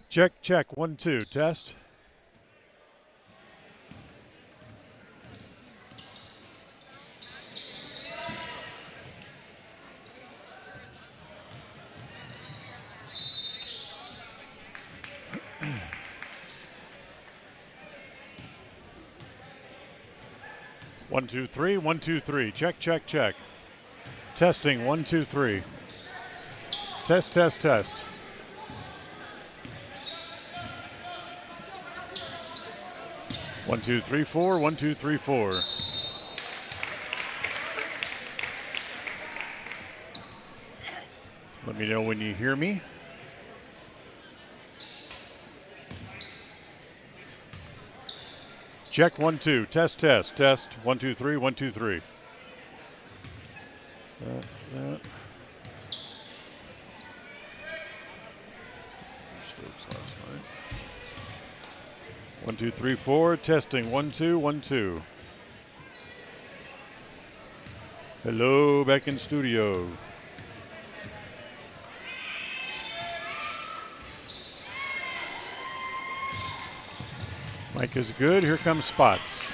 Check, check. 1, 2. Test. One, two, three. 1, 2, 3. Check, check, check. Testing. 1, 2, 3. Test, test, test. One, two, three, four. 1, 2, 3, 4. Let me know when you hear me. Check. 1, 2. Test, test, test. 1, 2, 3. 1, 2, 3. Stokes last night. 1, 2, 3, 4. Testing. 1, 2, 1, 2. Hello, back in studio. Mic is good. Here comes Spots.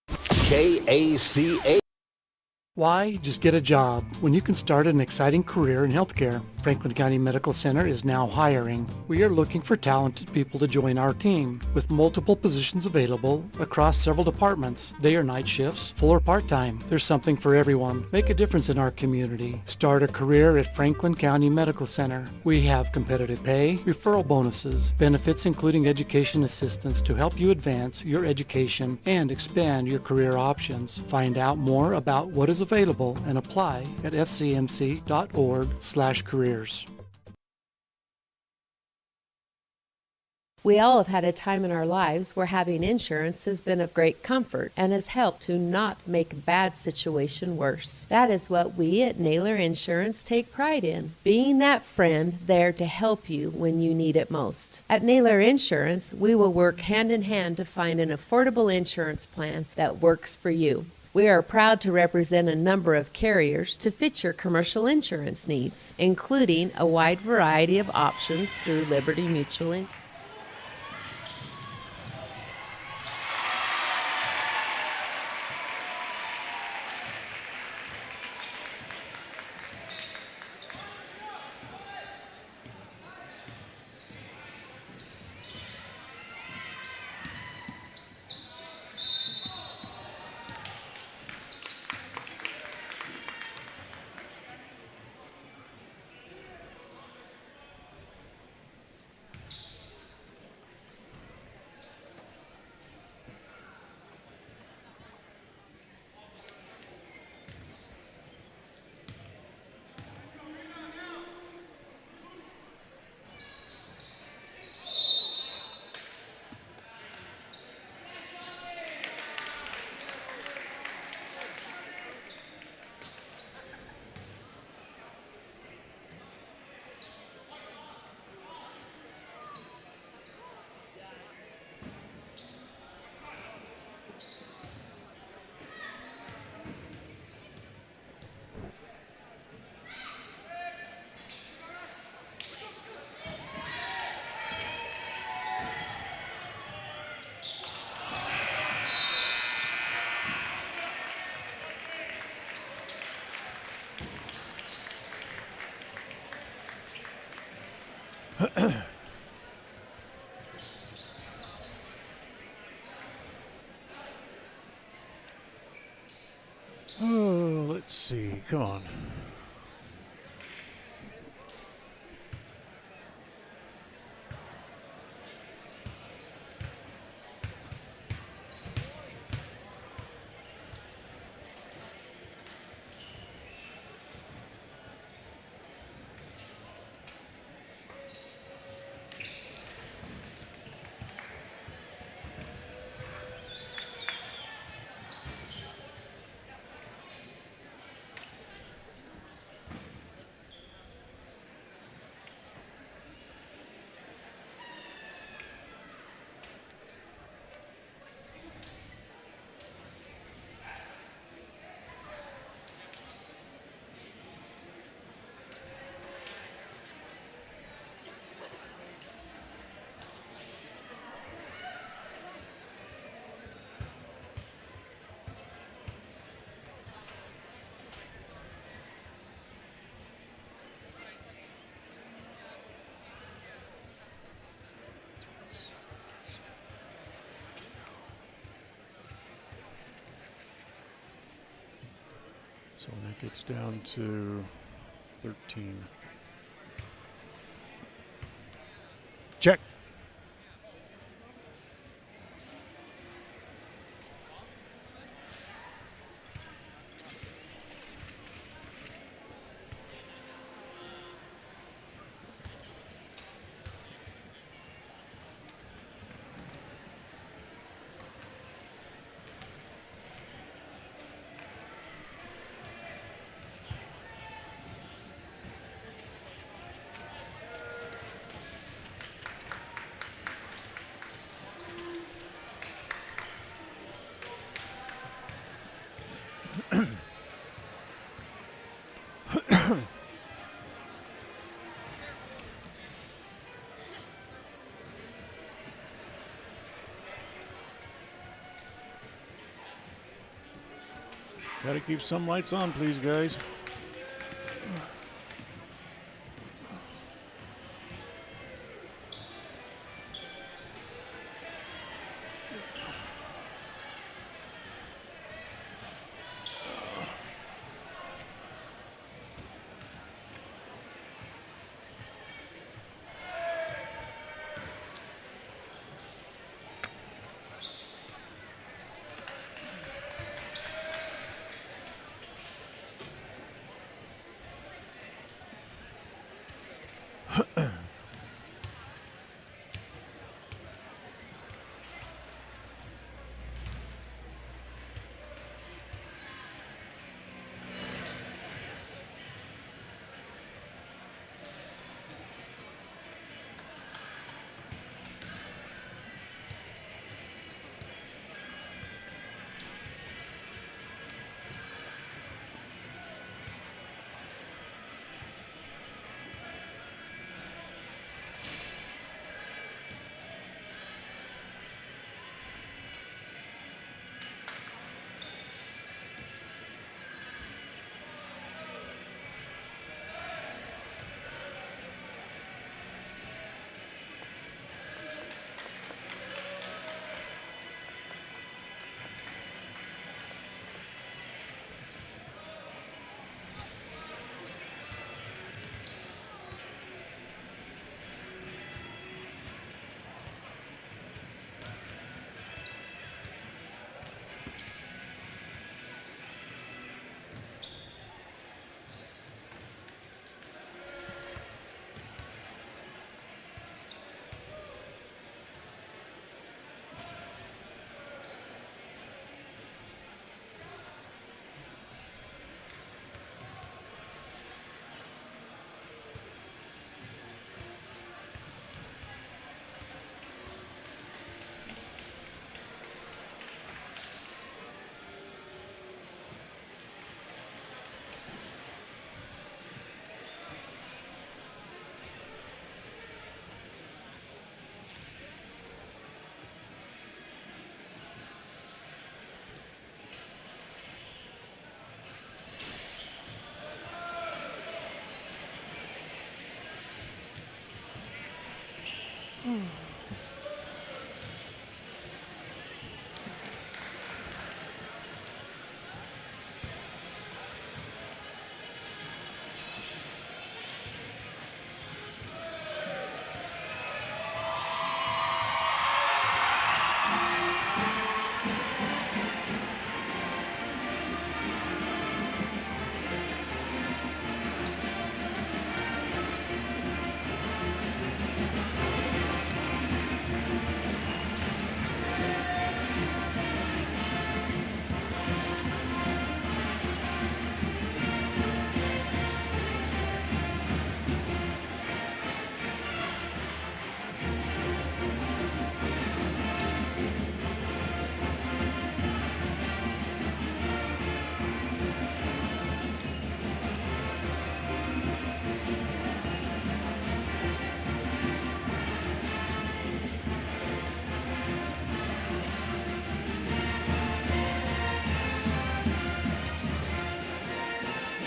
KACA. Why just get a job when you can start an exciting career in healthcare? Franklin County Medical Center is now hiring. We are looking for talented people to join our team with multiple positions available across several departments. Day or night shifts, full or part-time. There's something for everyone. Make a difference in our community. Start a career at Franklin County Medical Center. We have competitive pay, referral bonuses, benefits including education assistance to help you advance your education and expand your career options. Find out more about what is available and apply at fcmc.org/careers. We all have had a time in our lives where having insurance has been of great comfort and has helped to not make a bad situation worse. That is what we at Naylor Insurance take pride in, being that friend there to help you when you need it most. At Naylor Insurance, we will work hand in hand to find an affordable insurance plan that works for you. We are proud to represent a number of carriers to fit your commercial insurance needs, including a wide variety of options through Liberty Mutual. Oh, let's see. Come on. So that gets down to 13. Check. Got to keep some lights on, please, guys.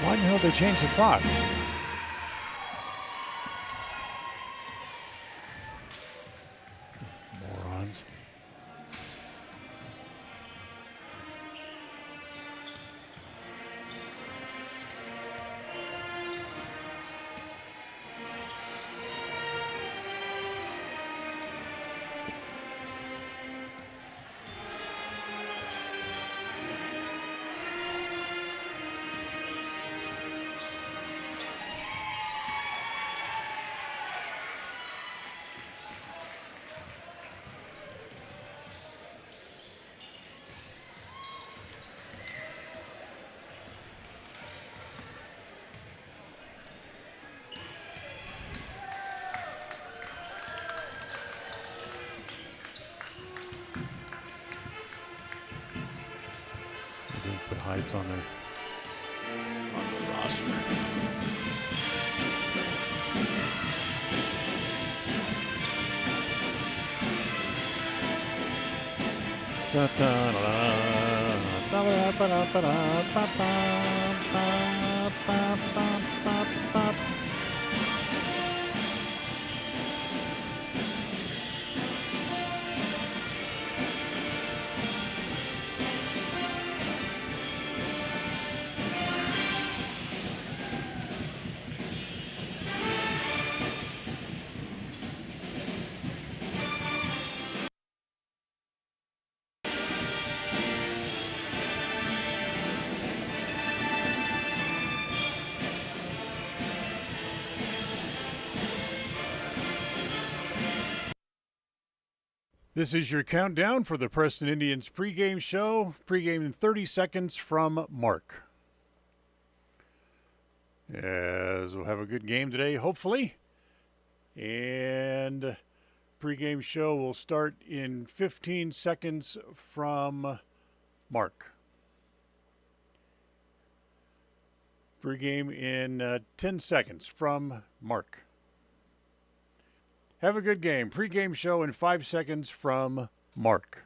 Why the hell did they change the clock? Morons. minutes on there. On the roster. This is your countdown for the Preston Indians pregame show. Pregame in 30 seconds from Mark. As we'll have a good game today, hopefully. And pregame show will start in 15 seconds from Mark. Pregame in 10 seconds from Mark. Have a good game. Pre-game show in 5 seconds from Mark.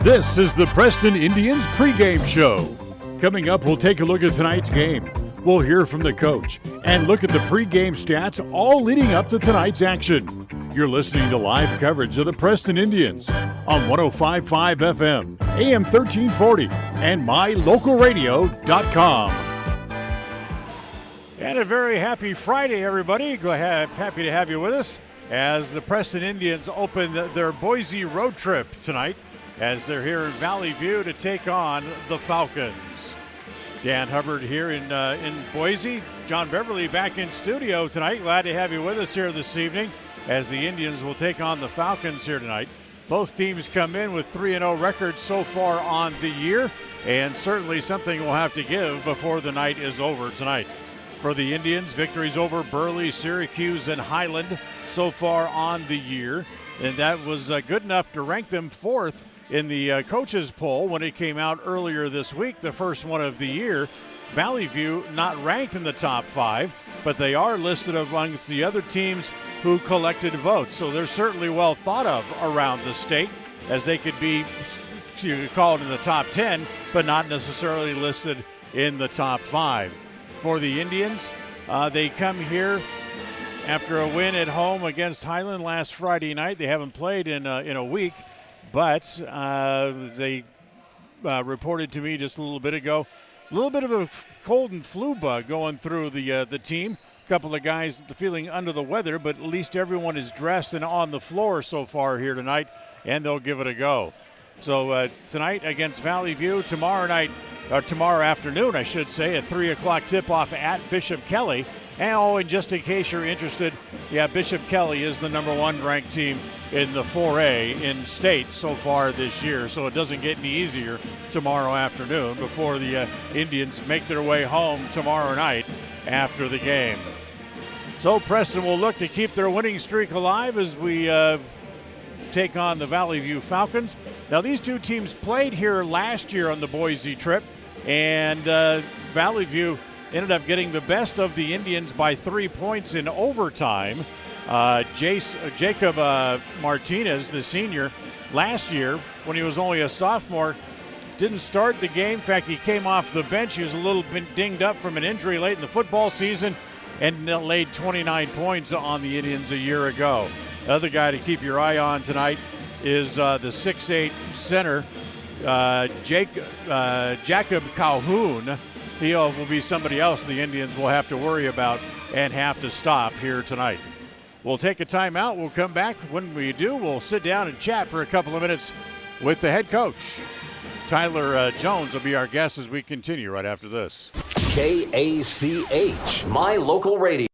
This is the Preston Indians pregame show. Coming up, we'll take a look at tonight's game. We'll hear from the coach and look at the pregame stats all leading up to tonight's action. You're listening to live coverage of the Preston Indians on 105.5 FM, AM 1340, and mylocalradio.com. And a very happy Friday, everybody. Happy to have you with us as the Preston Indians open their Boise road trip tonight as they're here in Vallivue to take on the Falcons. Dan Hubbard here in Boise. John Beverly back in studio tonight. Glad to have you with us here this evening as the Indians will take on the Falcons here tonight. Both teams come in with 3-0 records so far on the year, and certainly something we'll have to give before the night is over tonight. For the Indians, victories over Burley, Syracuse, and Highland so far on the year, and that was good enough to rank them fourth in the coaches poll when it came out earlier this week, the first one of the year. Vallivue not ranked in the top 5, but they are listed amongst the other teams who collected votes. So they're certainly well thought of around the state, as they could be, you could call it in the top 10, but not necessarily listed in the top 5. For the Indians, they come here after a win at home against Highland last Friday night. They haven't played in a week, but they reported to me just a little bit ago, a little bit of a cold and flu bug going through the team. A couple of guys feeling under the weather, but at least everyone is dressed and on the floor so far here tonight, and they'll give it a go. So tonight against Vallivue, tomorrow afternoon, I should say, at 3 o'clock tip-off at Bishop Kelly. And just in case you're interested, Bishop Kelly is the number 1 ranked team in the 4A in state so far this year, so it doesn't get any easier tomorrow afternoon before the Indians make their way home tomorrow night after the game. So Preston will look to keep their winning streak alive as we take on the Vallivue Falcons. Now, these two teams played here last year on the Boise trip, and Vallivue ended up getting the best of the Indians by 3 points in overtime. Jacob Martinez, the senior, last year when he was only a sophomore, didn't start the game. In fact, he came off the bench. He was a little bit dinged up from an injury late in the football season and laid 29 points on the Indians a year ago. The other guy to keep your eye on tonight is the 6'8 center, Jacob Calhoun. He will be somebody else the Indians will have to worry about and have to stop here tonight. We'll take a timeout. We'll come back. When we do, we'll sit down and chat for a couple of minutes with the head coach. Tyler Jones will be our guest as we continue right after this. KACH, My Local Radio.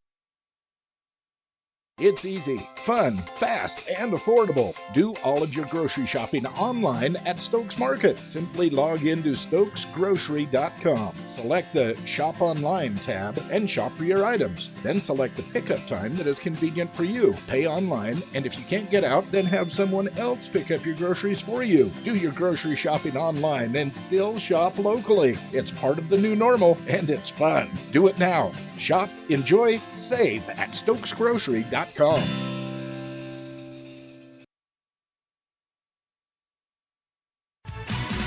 It's easy, fun, fast, and affordable. Do all of your grocery shopping online at Stokes Market. Simply log into stokesgrocery.com. Select the Shop Online tab and shop for your items. Then select the pickup time that is convenient for you. Pay online, and if you can't get out, then have someone else pick up your groceries for you. Do your grocery shopping online and still shop locally. It's part of the new normal, and it's fun. Do it now. Shop, enjoy, save at stokesgrocery.com.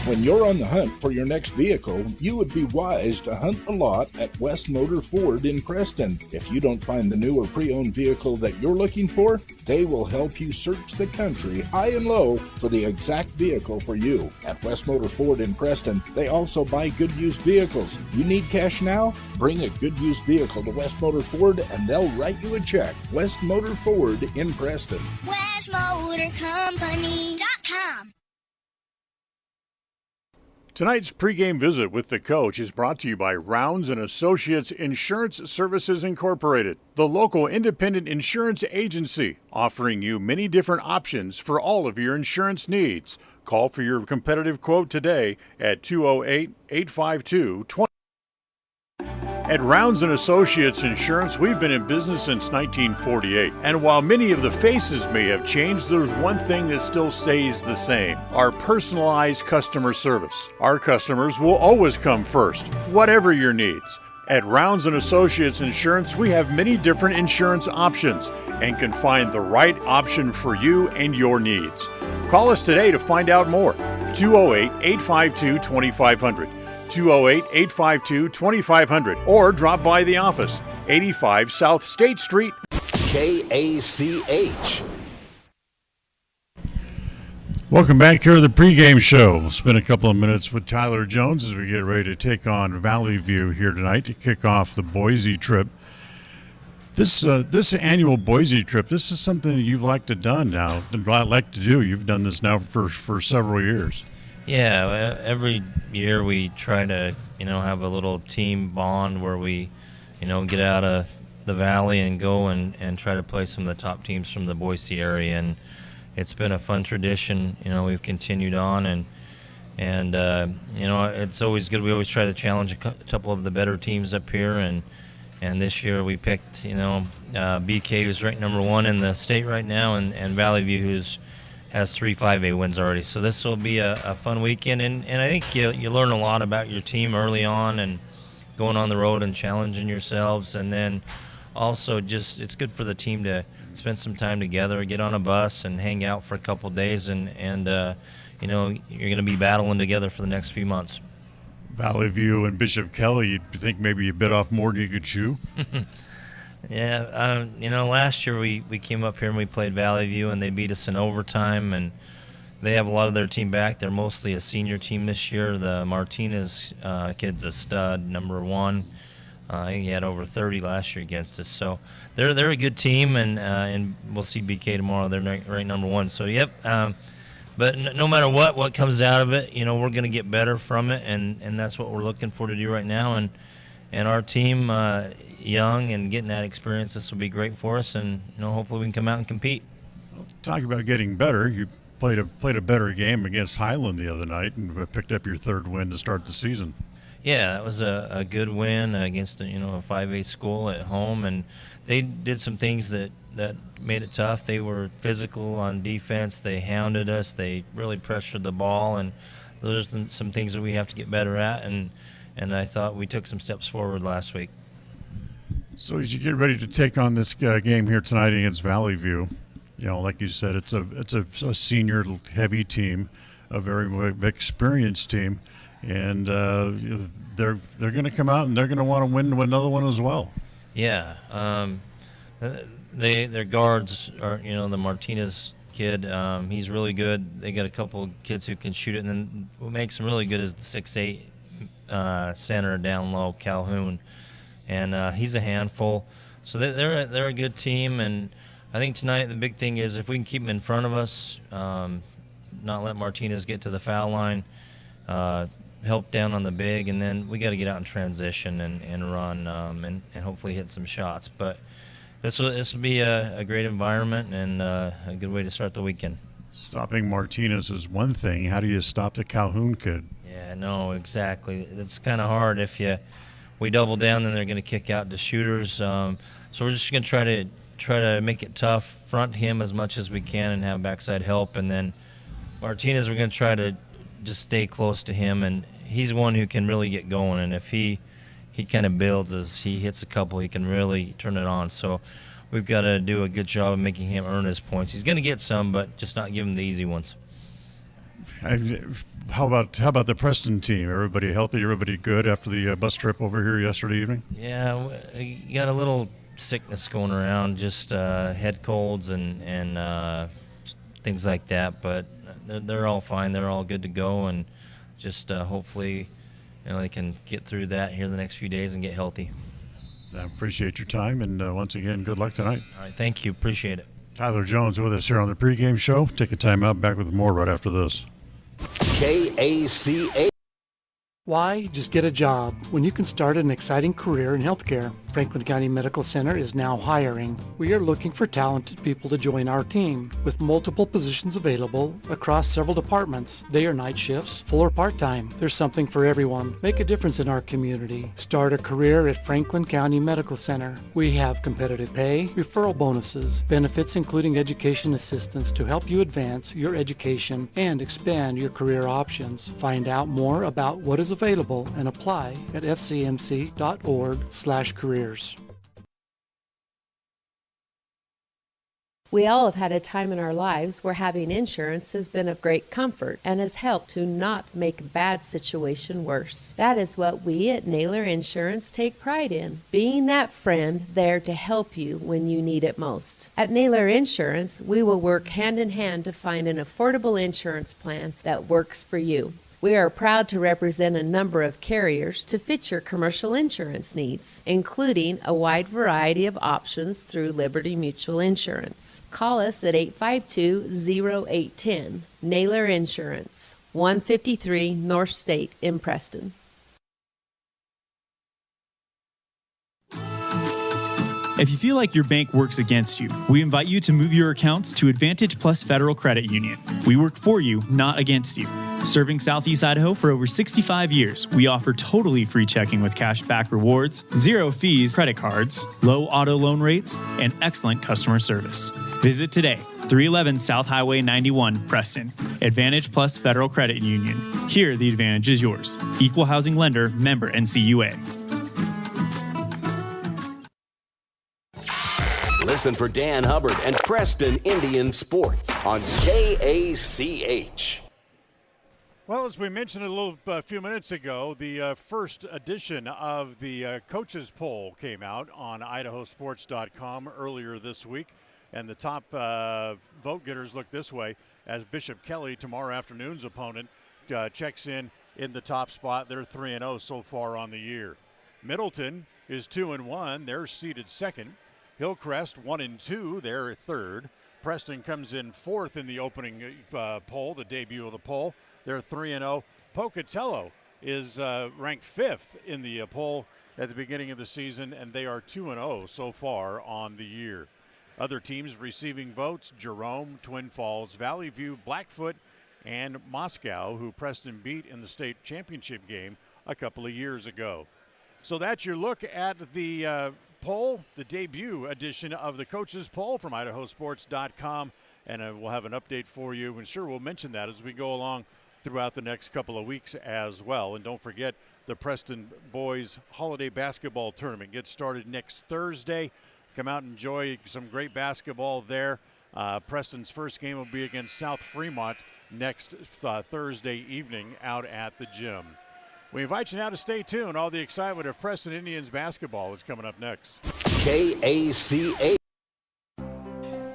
When you're on the hunt for your next vehicle, you would be wise to hunt the lot at West Motor Ford in Preston. If you don't find the new or pre-owned vehicle that you're looking for, they will help you search the country high and low for the exact vehicle for you. At West Motor Ford in Preston, they also buy good used vehicles. You need cash now? Bring a good used vehicle to West Motor Ford and they'll write you a check. West Motor Ford in Preston. WestMotorCompany.com. Tonight's pregame visit with the coach is brought to you by Rounds & Associates Insurance Services Incorporated, the local independent insurance agency offering you many different options for all of your insurance needs. Call for your competitive quote today at 208-852-20. At Rounds & Associates Insurance, we've been in business since 1948. And while many of the faces may have changed, there's one thing that still stays the same: our personalized customer service. Our customers will always come first, whatever your needs. At Rounds & Associates Insurance, we have many different insurance options and can find the right option for you and your needs. Call us today to find out more. 208-852-2500. 208-852-2500, or drop by the office, 85 South State Street. KACH. Welcome back here to the pregame show. We'll spend a couple of minutes with Tyler Jones as we get ready to take on Vallivue here tonight to kick off the Boise trip. This annual Boise trip, this is something that you've liked to do. You've done this now for several years. Yeah, every year we try to, have a little team bond where we, get out of the valley and go and try to play some of the top teams from the Boise area. And it's been a fun tradition. We've continued on, and it's always good. We always try to challenge a couple of the better teams up here. And this year we picked, BK, who's ranked number 1 in the state right now, and Vallivue, has 3 5A wins already. So this will be a fun weekend, and I think you learn a lot about your team early on and going on the road and challenging yourselves, and then also just it's good for the team to spend some time together, get on a bus and hang out for a couple of days, and you're going to be battling together for the next few months. Vallivue and Bishop Kelly, you think maybe you bit off more than you could chew? Yeah, last year we came up here and we played Vallivue, and they beat us in overtime, and they have a lot of their team back. They're mostly a senior team this year. The Martinez kid's a stud, number 1. He had over 30 last year against us. So they're a good team, and we'll see BK tomorrow. They're ranked number 1. So, yep. But no matter what comes out of it, we're going to get better from it, and that's what we're looking for to do right now. And our team, young and getting that experience, this will be great for us, and hopefully we can come out and compete. Talk about getting better. You played a better game against Highland the other night and picked up your 3rd win to start the season. Yeah, that was a good win against a 5A school at home, and they did some things that made it tough. They were physical on defense. They hounded us. They really pressured the ball, and those are some things that we have to get better at, and I thought we took some steps forward last week. So as you get ready to take on this game here tonight against Vallivue, like you said, it's a senior heavy team, a very experienced team, and they're going to come out and they're going to want to win another one as well. Yeah, their guards are the Martinez kid. He's really good. They got a couple kids who can shoot it, and then what makes them really good is the 6'8" center down low, Calhoun. And he's a handful. So they're a good team, and I think tonight the big thing is if we can keep them in front of us, not let Martinez get to the foul line, help down on the big, and then we got to get out in transition and run and hopefully hit some shots. But this will be a great environment and a good way to start the weekend. Stopping Martinez is one thing. How do you stop the Calhoun kid? Yeah, no, exactly. It's kind of hard. If we double down, then they're going to kick out the shooters. So we're just going to try to make it tough, front him as much as we can, and have backside help. And then Martinez, we're going to try to just stay close to him, and he's one who can really get going. And if he kind of builds, as he hits a couple, he can really turn it on. So we've got to do a good job of making him earn his points. He's going to get some, but just not give him the easy ones. How about the Preston team? Everybody healthy? Everybody good after the bus trip over here yesterday evening? Yeah, you got a little sickness going around, just head colds and things like that. But they're all fine. They're all good to go, and just hopefully, they can get through that here the next few days and get healthy. I appreciate your time, and once again, good luck tonight. All right, thank you. Appreciate it. Tyler Jones with us here on the pregame show. Take a time out. Back with more right after this. KACA. Why just get a job when you can start an exciting career in healthcare? Franklin County Medical Center is now hiring. We are looking for talented people to join our team with multiple positions available across several departments. Day or night shifts, full or part-time. There's something for everyone. Make a difference in our community. Start a career at Franklin County Medical Center. We have competitive pay, referral bonuses, benefits including education assistance to help you advance your education and expand your career options. Find out more about what is available and apply at fcmc.org/careers. We all have had a time in our lives where having insurance has been of great comfort and has helped to not make a bad situation worse. That is what we at Naylor Insurance take pride in, being that friend there to help you when you need it most. At Naylor Insurance, we will work hand in hand to find an affordable insurance plan that works for you. We are proud to represent a number of carriers to fit your commercial insurance needs, including a wide variety of options through Liberty Mutual Insurance. Call us at 852-0810. Naylor Insurance, 153 North State in Preston. If you feel like your bank works against you, we invite you to move your accounts to Advantage Plus Federal Credit Union. We work for you, not against you. Serving Southeast Idaho for over 65 years, we offer totally free checking with cash back rewards, 0 fees credit cards, low auto loan rates, and excellent customer service. Visit today, 311 South Highway 91, Preston. Advantage Plus Federal Credit Union. Here, the advantage is yours. Equal housing lender, member NCUA. Listen for Dan Hubbard and Preston Indian Sports on KACH. Well, as we mentioned a few minutes ago, the first edition of the coaches poll came out on idahosports.com earlier this week, and the top vote getters look this way as Bishop Kelly, tomorrow afternoon's opponent, checks in the top spot. They're 3-0 so far on the year. Middleton is 2-1. They're seeded second. Hillcrest 1-2. They're third. Preston comes in fourth in the opening poll, the debut of the poll. They're 3-0. Pocatello is ranked fifth in the poll at the beginning of the season, and they are 2-0 so far on the year. Other teams receiving votes: Jerome, Twin Falls, Vallivue, Blackfoot, and Moscow, who Preston beat in the state championship game a couple of years ago. So that's your look at the poll, the debut edition of the coaches poll from idahosports.com, and we'll have an update for you, and sure, we'll mention that as we go along throughout the next couple of weeks as well. And don't forget, the Preston Boys Holiday Basketball Tournament gets started next Thursday. Come out and enjoy some great basketball there. Preston's first game will be against South Fremont next Thursday evening out at the gym. We invite you now to stay tuned. All the excitement of Preston Indians basketball is coming up next. KACH.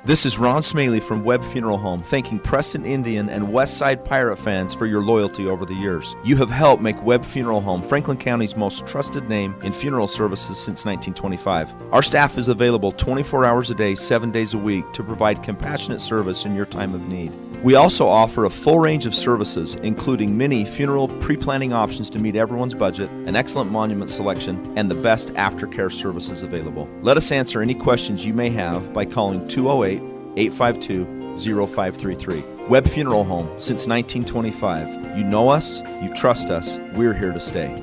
This is Ron Smaley from Webb Funeral Home, thanking Preston Indian and Westside Pirate fans for your loyalty over the years. You have helped make Webb Funeral Home Franklin County's most trusted name in funeral services since 1925. Our staff is available 24 hours a day, 7 days a week to provide compassionate service in your time of need. We also offer a full range of services, including many funeral pre-planning options to meet everyone's budget, an excellent monument selection, and the best aftercare services available. Let us answer any questions you may have by calling 208-852-0533. Webb Funeral Home, since 1925. You know us, you trust us, we're here to stay.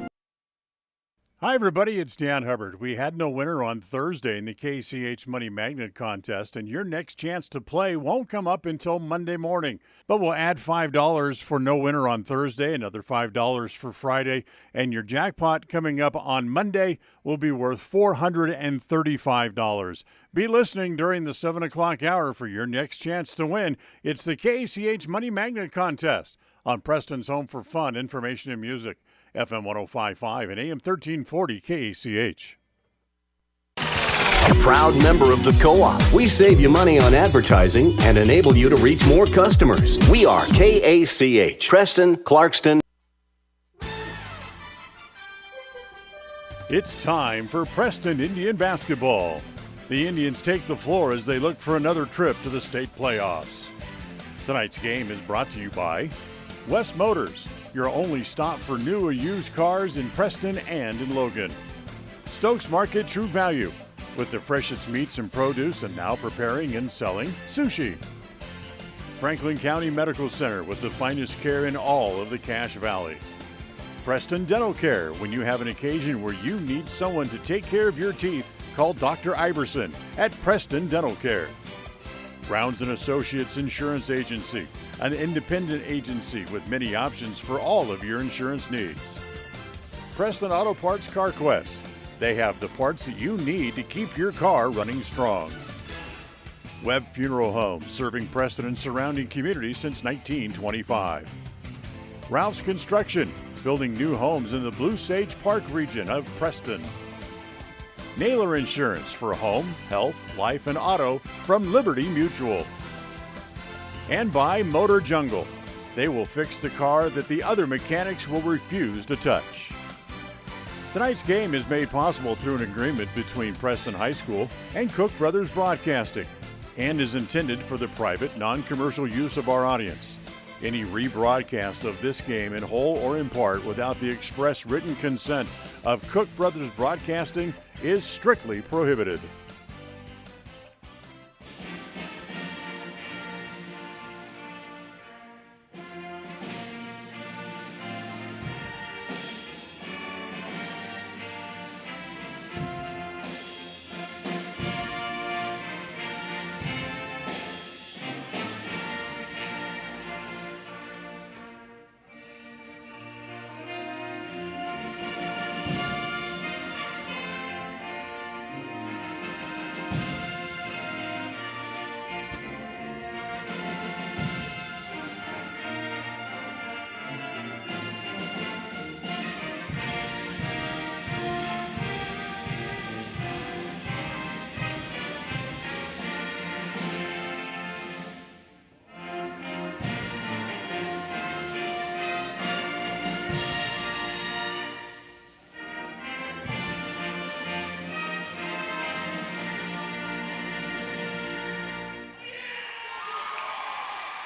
Hi, everybody. It's Dan Hubbard. We had no winner on Thursday in the KCH Money Magnet Contest, and your next chance to play won't come up until Monday morning. But we'll add $5 for no winner on Thursday, another $5 for Friday, and your jackpot coming up on Monday will be worth $435. Be listening during the 7 o'clock hour for your next chance to win. It's the KCH Money Magnet Contest on Preston's Home for Fun, Information, and Music. FM 105.5 and AM 1340 KACH. Proud member of the Co-op. We save you money on advertising and enable you to reach more customers. We are KACH. Preston, Clarkston. It's time for Preston Indian basketball. The Indians take the floor as they look for another trip to the state playoffs. Tonight's game is brought to you by West Motors, your only stop for new or used cars in Preston and in Logan. Stokes Market True Value, with the freshest meats and produce and now preparing and selling sushi. Franklin County Medical Center, with the finest care in all of the Cache Valley. Preston Dental Care, when you have an occasion where you need someone to take care of your teeth, call Dr. Iverson at Preston Dental Care. Browns & Associates Insurance Agency, an independent agency with many options for all of your insurance needs. Preston Auto Parts Car Quest. They have the parts that you need to keep your car running strong. Webb Funeral Home, serving Preston and surrounding communities since 1925. Ralph's Construction, building new homes in the Blue Sage Park region of Preston. Naylor Insurance for home, health, life, and auto from Liberty Mutual. And by Motor Jungle. They will fix the car that the other mechanics will refuse to touch. Tonight's game is made possible through an agreement between Preston High School and Cook Brothers Broadcasting and is intended for the private, non-commercial use of our audience. Any rebroadcast of this game in whole or in part without the express written consent of Cook Brothers Broadcasting is strictly prohibited.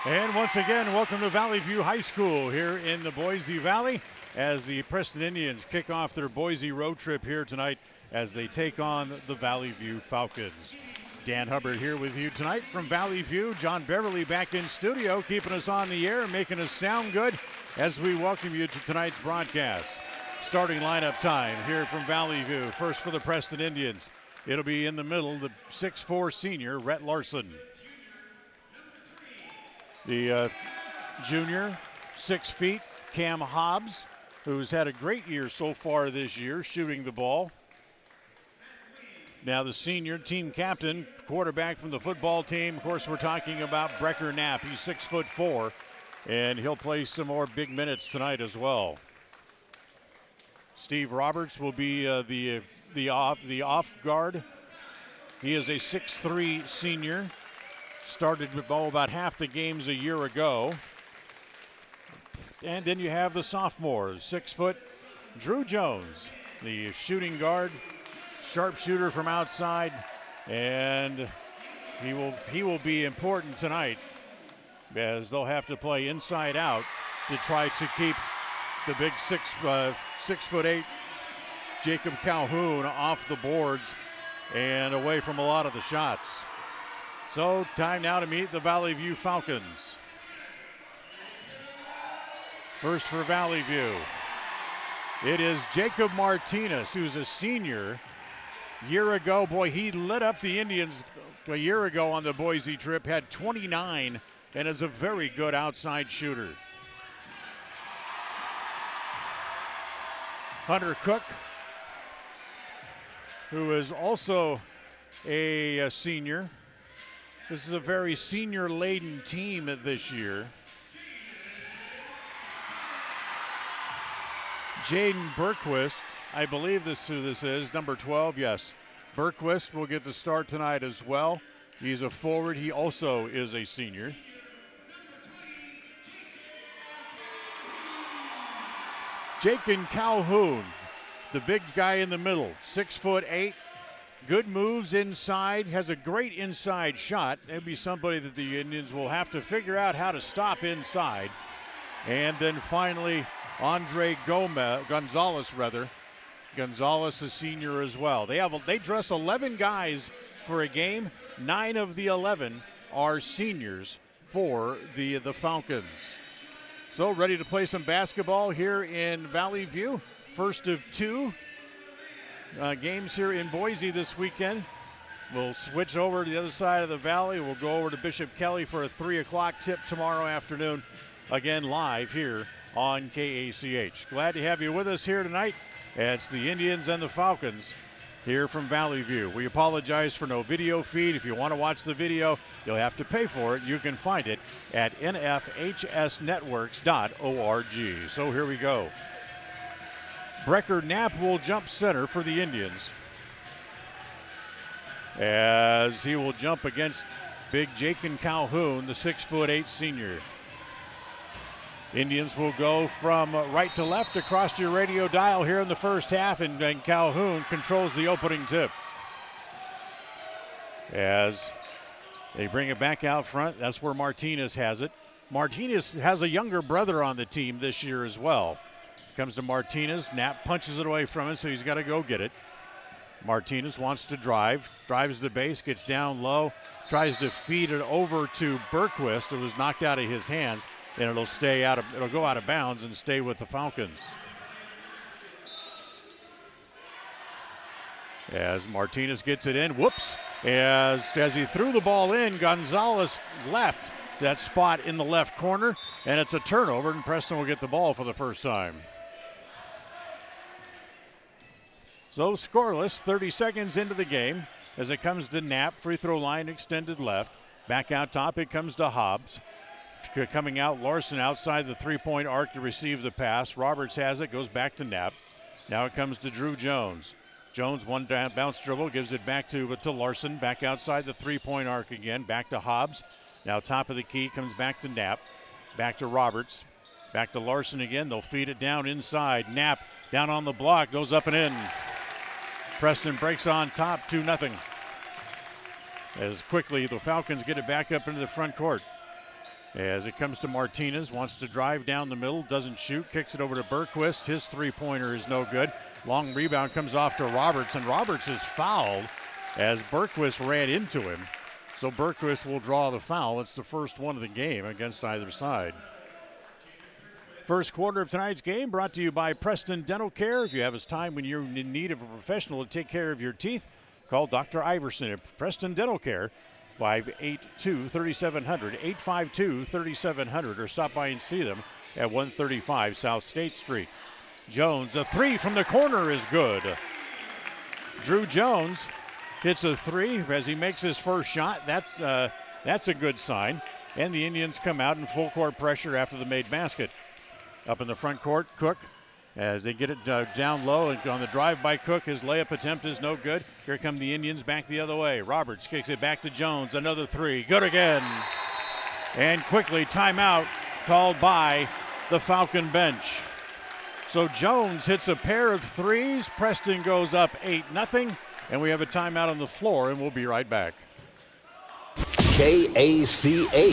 And once again, welcome to Vallivue High School here in the Boise Valley as the Preston Indians kick off their Boise road trip here tonight as they take on the Vallivue Falcons. Dan Hubbard here with you tonight from Vallivue. John Beverly back in studio, keeping us on the air and making us sound good as we welcome you to tonight's broadcast. Starting lineup time here from Vallivue. First for the Preston Indians. It'll be in the middle, the 6'4" senior, Rhett Larson. The junior, 6 feet, Cam Hobbs, who's had a great year so far this year shooting the ball. Now the senior team captain, quarterback from the football team. Of course, we're talking about Brecker Knapp. He's 6'4", and he'll play some more big minutes tonight as well. Steve Roberts will be the off guard. He is a 6'3" senior. Started with about half the games a year ago. And then you have the sophomore, 6 foot, Drew Jones, the shooting guard, sharpshooter from outside, and he will be important tonight. as they'll have to play inside out to try to keep the big 6'8" Jacob Calhoun off the boards and away from a lot of the shots. So time now to meet the Vallivue Falcons. First for Vallivue, it is Jacob Martinez, who's a senior. Year ago, boy, he lit up the Indians a year ago on the Boise trip, had 29, and is a very good outside shooter. Hunter Cook, who is also a senior. This is a very senior-laden team this year. Jaden Berquist, I believe this who this is, number 12, yes. Berquist will get the start tonight as well. He's a forward. He also is a senior. Jacob Calhoun, the big guy in the middle, 6'8", good moves inside, has a great inside shot. That'd be somebody that the Indians will have to figure out how to stop inside. And then finally, Andre Gonzalez, a senior as well. They dress 11 guys for a game. 9 of the 11 are seniors for the Falcons. So ready to play some basketball here in Vallivue. First of 2 games here in Boise this weekend. We'll switch over to the other side of the valley. We'll go over to Bishop Kelly for a 3 o'clock tip tomorrow afternoon. Again, live here on KACH. Glad to have you with us here tonight. It's the Indians and the Falcons here from Vallivue. We apologize for no video feed. If you want to watch the video, you'll have to pay for it. You can find it at nfhsnetworks.org. So here we go. Brecker Knapp will jump center for the Indians, as he will jump against big Jacob Calhoun, the 6'8" senior. Indians will go from right to left across your radio dial here in the first half, and Calhoun controls the opening tip. As they bring it back out front, that's where Martinez has it. Martinez has a younger brother on the team this year as well. Comes to Martinez, Knapp punches it away from him, so he's got to go get it. Martinez wants to drives the base, gets down low, tries to feed it over to Berquist. It was knocked out of his hands, and it'll go out of bounds and stay with the Falcons. As Martinez gets it in, whoops, as he threw the ball in, Gonzalez left that spot in the left corner, and it's a turnover, and Preston will get the ball for the first time. So scoreless, 30 seconds into the game, as it comes to Knapp, free throw line extended left. Back out top, it comes to Hobbs. Coming out, Larson outside the three-point arc to receive the pass. Roberts has it, goes back to Knapp. Now it comes to Drew Jones. Jones, one bounce dribble, gives it back to Larson. Back outside the three-point arc again, back to Hobbs. Now top of the key, comes back to Knapp. Back to Roberts. Back to Larson again. They'll feed it down inside. Knapp down on the block, goes up and in. Preston breaks on top, 2-0. As quickly the Falcons get it back up into the front court. As it comes to Martinez, wants to drive down the middle, doesn't shoot, kicks it over to Berquist. His three-pointer is no good. Long rebound comes off to Roberts, and Roberts is fouled as Berquist ran into him. So Berquist will draw the foul. It's the first one of the game against either side. First quarter of tonight's game brought to you by Preston Dental Care. If you have this time when you're in need of a professional to take care of your teeth, call Dr. Iverson at Preston Dental Care, 582-3700, 852-3700, or stop by and see them at 135 South State Street. Jones, a three from the corner is good. Drew Jones hits a three as he makes his first shot. That's a good sign. And the Indians come out in full court pressure after the made basket. Up in the front court, Cook, as they get it down low, and on the drive by Cook, his layup attempt is no good. Here come the Indians back the other way. Roberts kicks it back to Jones, another three, good again. And quickly, timeout called by the Falcon bench. So Jones hits a pair of threes. Preston goes up 8-0, and we have a timeout on the floor, and we'll be right back. KACH.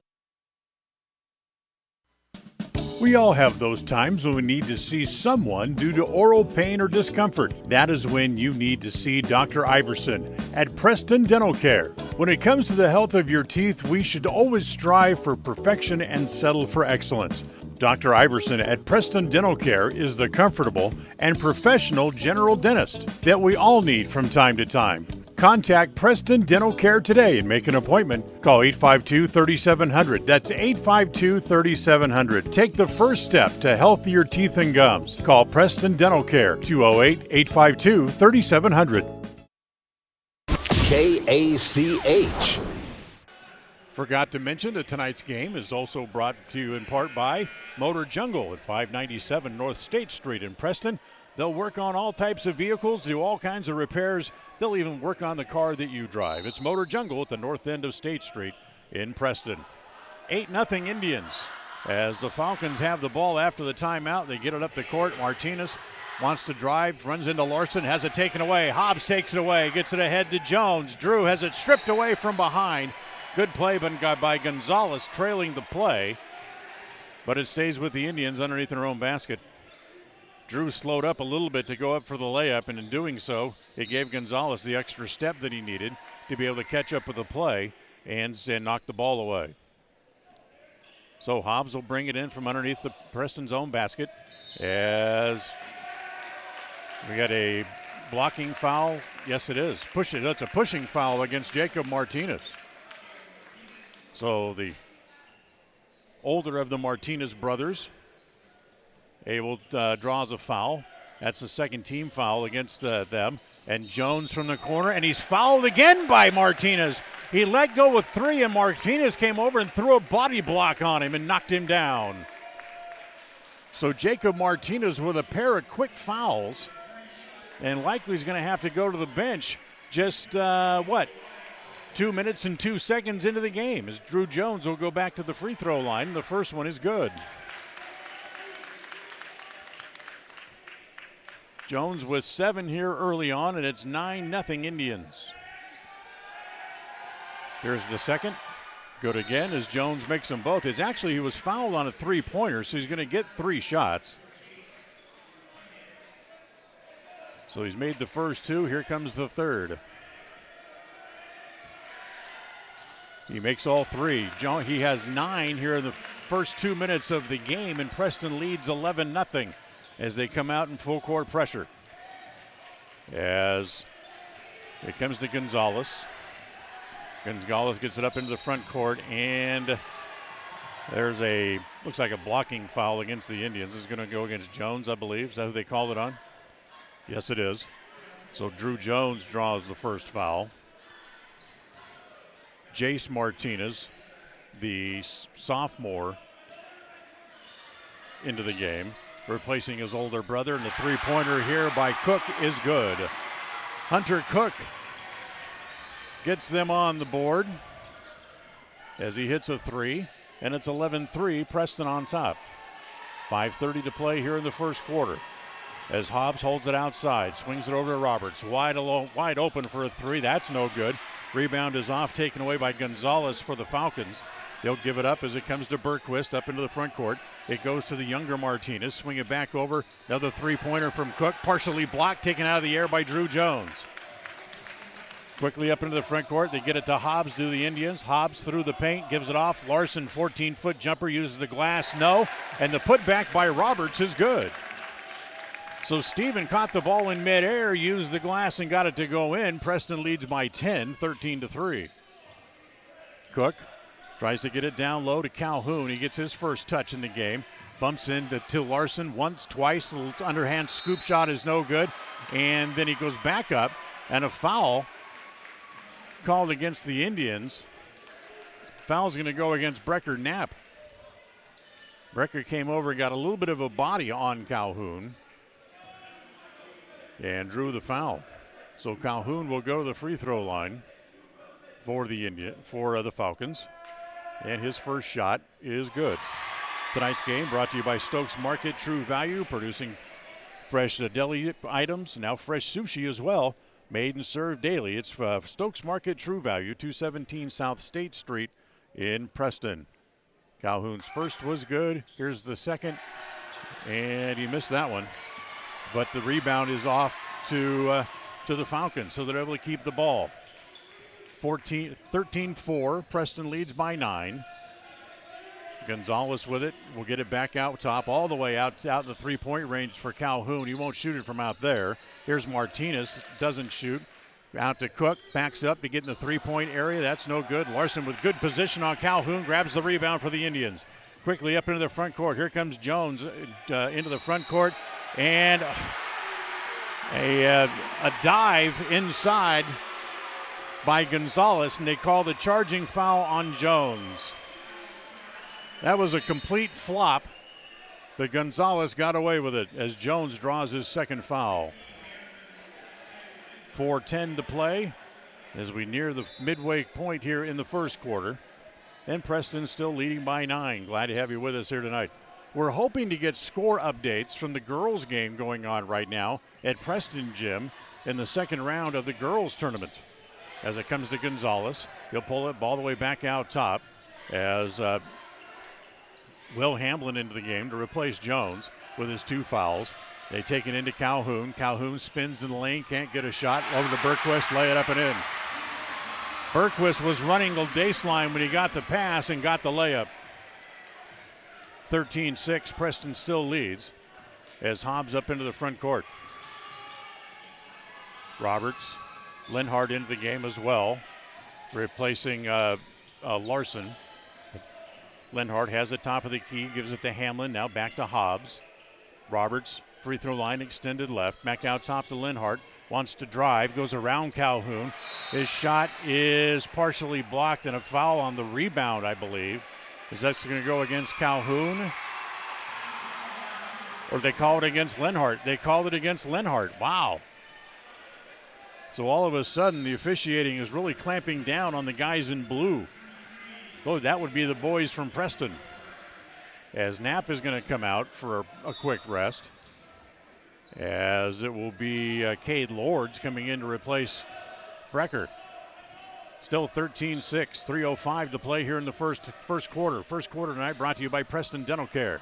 We all have those times when we need to see someone due to oral pain or discomfort. That is when you need to see Dr. Iverson at Preston Dental Care. When it comes to the health of your teeth, we should always strive for perfection and settle for excellence. Dr. Iverson at Preston Dental Care is the comfortable and professional general dentist that we all need from time to time. Contact Preston Dental Care today and make an appointment. Call 852-3700. That's 852-3700. Take the first step to healthier teeth and gums. Call Preston Dental Care, 208-852-3700. KACH. Forgot to mention that tonight's game is also brought to you in part by Motor Jungle at 597 North State Street in Preston. They'll work on all types of vehicles, do all kinds of repairs. They'll even work on the car that you drive. It's Motor Jungle at the north end of State Street in Preston. 8-0 Indians as the Falcons have the ball after the timeout. They get it up the court. Martinez wants to drive, runs into Larson, has it taken away. Hobbs takes it away, gets it ahead to Jones. Drew has it stripped away from behind. Good play by Gonzalez, trailing the play, but it stays with the Indians underneath their own basket. Drew slowed up a little bit to go up for the layup, and in doing so, it gave Gonzalez the extra step that he needed to be able to catch up with the play and knock the ball away. So Hobbs will bring it in from underneath the Preston's own basket as we got a blocking foul. Yes, it is. That's a pushing foul against Jacob Martinez. So the older of the Martinez brothers draws a foul. That's the second team foul against them. And Jones from the corner, and he's fouled again by Martinez. He let go with three, and Martinez came over and threw a body block on him and knocked him down. So Jacob Martinez with a pair of quick fouls, and likely is going to have to go to the bench just, 2 minutes and 2 seconds into the game as Drew Jones will go back to the free throw line. The first one is good. Jones with 7 here early on, and it's 9-0 Indians. Here's the second. Good again as Jones makes them both. He was fouled on a three-pointer, so he's going to get 3 shots. So he's made the first 2. Here comes the third. He makes all 3. He has 9 here in the first 2 minutes of the game, and Preston leads 11-0 as they come out in full court pressure. As it comes to Gonzalez. Gonzalez gets it up into the front court, and there's looks like a blocking foul against the Indians. It's going to go against Jones, I believe. Is that who they called it on? Yes, it is. So Drew Jones draws the first foul. Jace Martinez, the sophomore, into the game, replacing his older brother, and the three-pointer here by Cook is good. Hunter Cook gets them on the board as he hits a 3, and it's 11-3, Preston on top. 5:30 to play here in the first quarter as Hobbs holds it outside, swings it over to Roberts, wide open for a 3. That's no good. Rebound is off, taken away by Gonzalez for the Falcons. They'll give it up as it comes to Bergquist up into the front court. It goes to the younger Martinez. Swing it back over. Another three-pointer from Cook. Partially blocked, taken out of the air by Drew Jones. Quickly up into the front court. They get it to Hobbs, do the Indians. Hobbs through the paint, gives it off. Larson, 14-foot jumper, uses the glass. No. And the putback by Roberts is good. So Steven caught the ball in midair, used the glass, and got it to go in. Preston leads by 10, 13-3. Cook tries to get it down low to Calhoun. He gets his first touch in the game. Bumps into Larson once, twice. A little underhand scoop shot is no good. And then he goes back up, and a foul called against the Indians. Foul's going to go against Brecker Knapp. Brecker came over and got a little bit of a body on Calhoun and drew the foul. So Calhoun will go to the free throw line for the Falcons, and his first shot is good. Tonight's game brought to you by Stokes Market, True Value, producing fresh deli items, now fresh sushi as well, made and served daily. It's Stokes Market, True Value, 217 South State Street in Preston. Calhoun's first was good. Here's the second, and he missed that one. But the rebound is off to the Falcons, so they're able to keep the ball. 13-4. Preston leads by 9. Gonzalez with it. Will get it back out top, all the way out in the three-point range for Calhoun. He won't shoot it from out there. Here's Martinez. Doesn't shoot. Out to Cook. Backs up to get in the three-point area. That's no good. Larson with good position on Calhoun. Grabs the rebound for the Indians. Quickly up into the front court. Here comes Jones into the front court. And a dive inside by Gonzalez, and they call the charging foul on Jones. That was a complete flop, but Gonzalez got away with it as Jones draws his second foul. 4:10 to play as we near the midway point here in the first quarter. And Preston still leading by 9. Glad to have you with us here tonight. We're hoping to get score updates from the girls' game going on right now at Preston Gym in the second round of the girls' tournament. As it comes to Gonzalez, he'll pull it all the way back out top as Will Hamblin into the game to replace Jones with his 2 fouls. They take it into Calhoun. Calhoun spins in the lane, can't get a shot. Over to Bergquist, lay it up and in. Bergquist was running the baseline when he got the pass and got the layup. 13-6, Preston still leads as Hobbs up into the front court. Roberts, Lenhart into the game as well, replacing Larson. Lenhart has the top of the key, gives it to Hamlin, now back to Hobbs. Roberts, free throw line extended left, back out top to Lenhart, wants to drive, goes around Calhoun. His shot is partially blocked and a foul on the rebound, I believe. Is that going to go against Calhoun? Or they call it against Lenhart? They called it against Lenhart. Wow. So all of a sudden, the officiating is really clamping down on the guys in blue. Oh, that would be the boys from Preston. As Knapp is going to come out for a quick rest. As it will be Cade Lords coming in to replace Brecker. Still 13-6, 3:05 to play here in the first quarter. First quarter tonight brought to you by Preston Dental Care.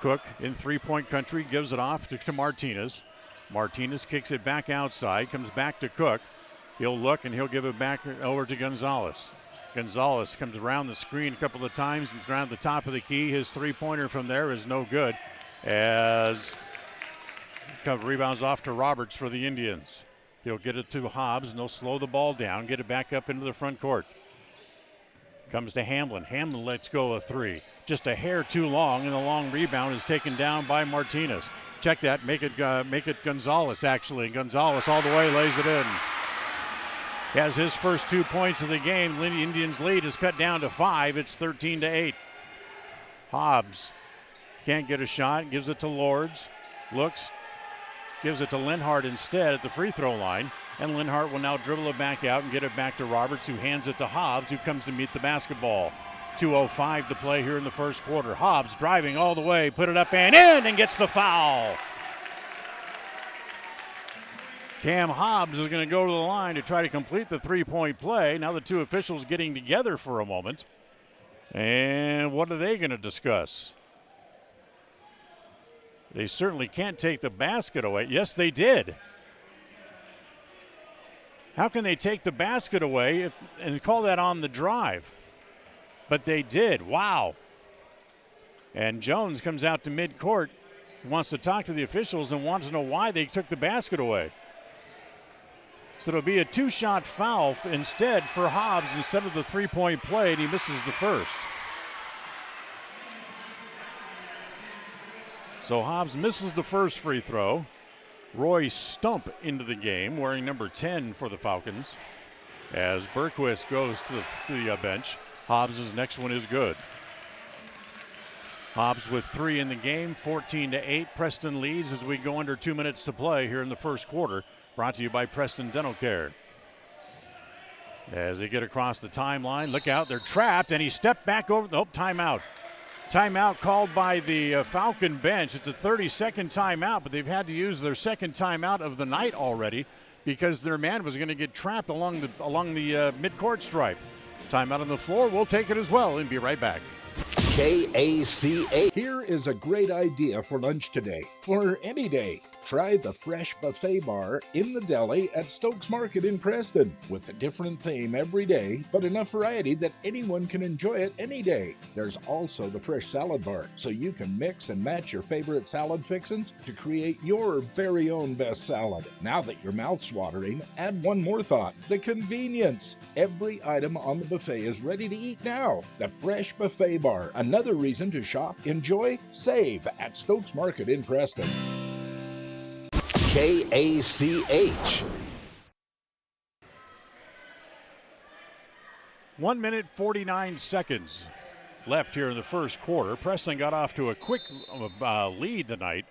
Cook in three-point country gives it off to Martinez. Martinez kicks it back outside, comes back to Cook. He'll look and he'll give it back over to Gonzalez. Gonzalez comes around the screen a couple of times and around the top of the key. His three-pointer from there is no good as rebounds off to Roberts for the Indians. He'll get it to Hobbs and they'll slow the ball down, get it back up into the front court. Comes to Hamlin. Hamlin lets go a 3. Just a hair too long, and the long rebound is taken down by Martinez. Check that, make it Gonzalez actually. Gonzalez all the way lays it in. He has his first 2 points of the game. The Indians' lead is cut down to 5. It's 13-8. Hobbs can't get a shot, gives it to Lords. Looks, gives it to Lenhart instead at the free throw line. And Lenhart will now dribble it back out and get it back to Roberts, who hands it to Hobbs, who comes to meet the basketball. 2:05 to play here in the first quarter. Hobbs driving all the way, put it up and in, and gets the foul. Cam Hobbs is going to go to the line to try to complete the three-point play. Now the two officials getting together for a moment. And what are they going to discuss? They certainly can't take the basket away. Yes, they did. How can they take the basket away and call that on the drive? But they did. Wow. And Jones comes out to midcourt, wants to talk to the officials and wants to know why they took the basket away. So it'll be a 2-shot foul instead for Hobbs instead of the three-point play, and he misses the first. So Hobbs misses the first free throw. Roy Stump into the game, wearing number 10 for the Falcons. As Bergquist goes to the bench, Hobbs' next one is good. Hobbs with 3 in the game, 14-8. Preston leads as we go under 2 minutes to play here in the first quarter. Brought to you by Preston Dental Care. As they get across the timeline, look out, they're trapped, and he stepped back over. Oh, timeout. Timeout called by the Falcon bench. It's a 30-second timeout, but they've had to use their second timeout of the night already because their man was going to get trapped along the midcourt stripe. Timeout on the floor. We'll take it as well and be right back. KACH. Here is a great idea for lunch today, or any day. Try the fresh buffet bar in the deli at Stokes Market in Preston, with a different theme every day, but enough variety that anyone can enjoy it any day. There's also the fresh salad bar, so you can mix and match your favorite salad fixins to create your very own best salad. Now that your mouth's watering, add one more thought: the convenience. Every item on the buffet is ready to eat now. The fresh buffet bar, another reason to shop, enjoy, save at Stokes Market in Preston. KACH. 1 minute, 49 seconds left here in the first quarter. Preston got off to a quick lead tonight,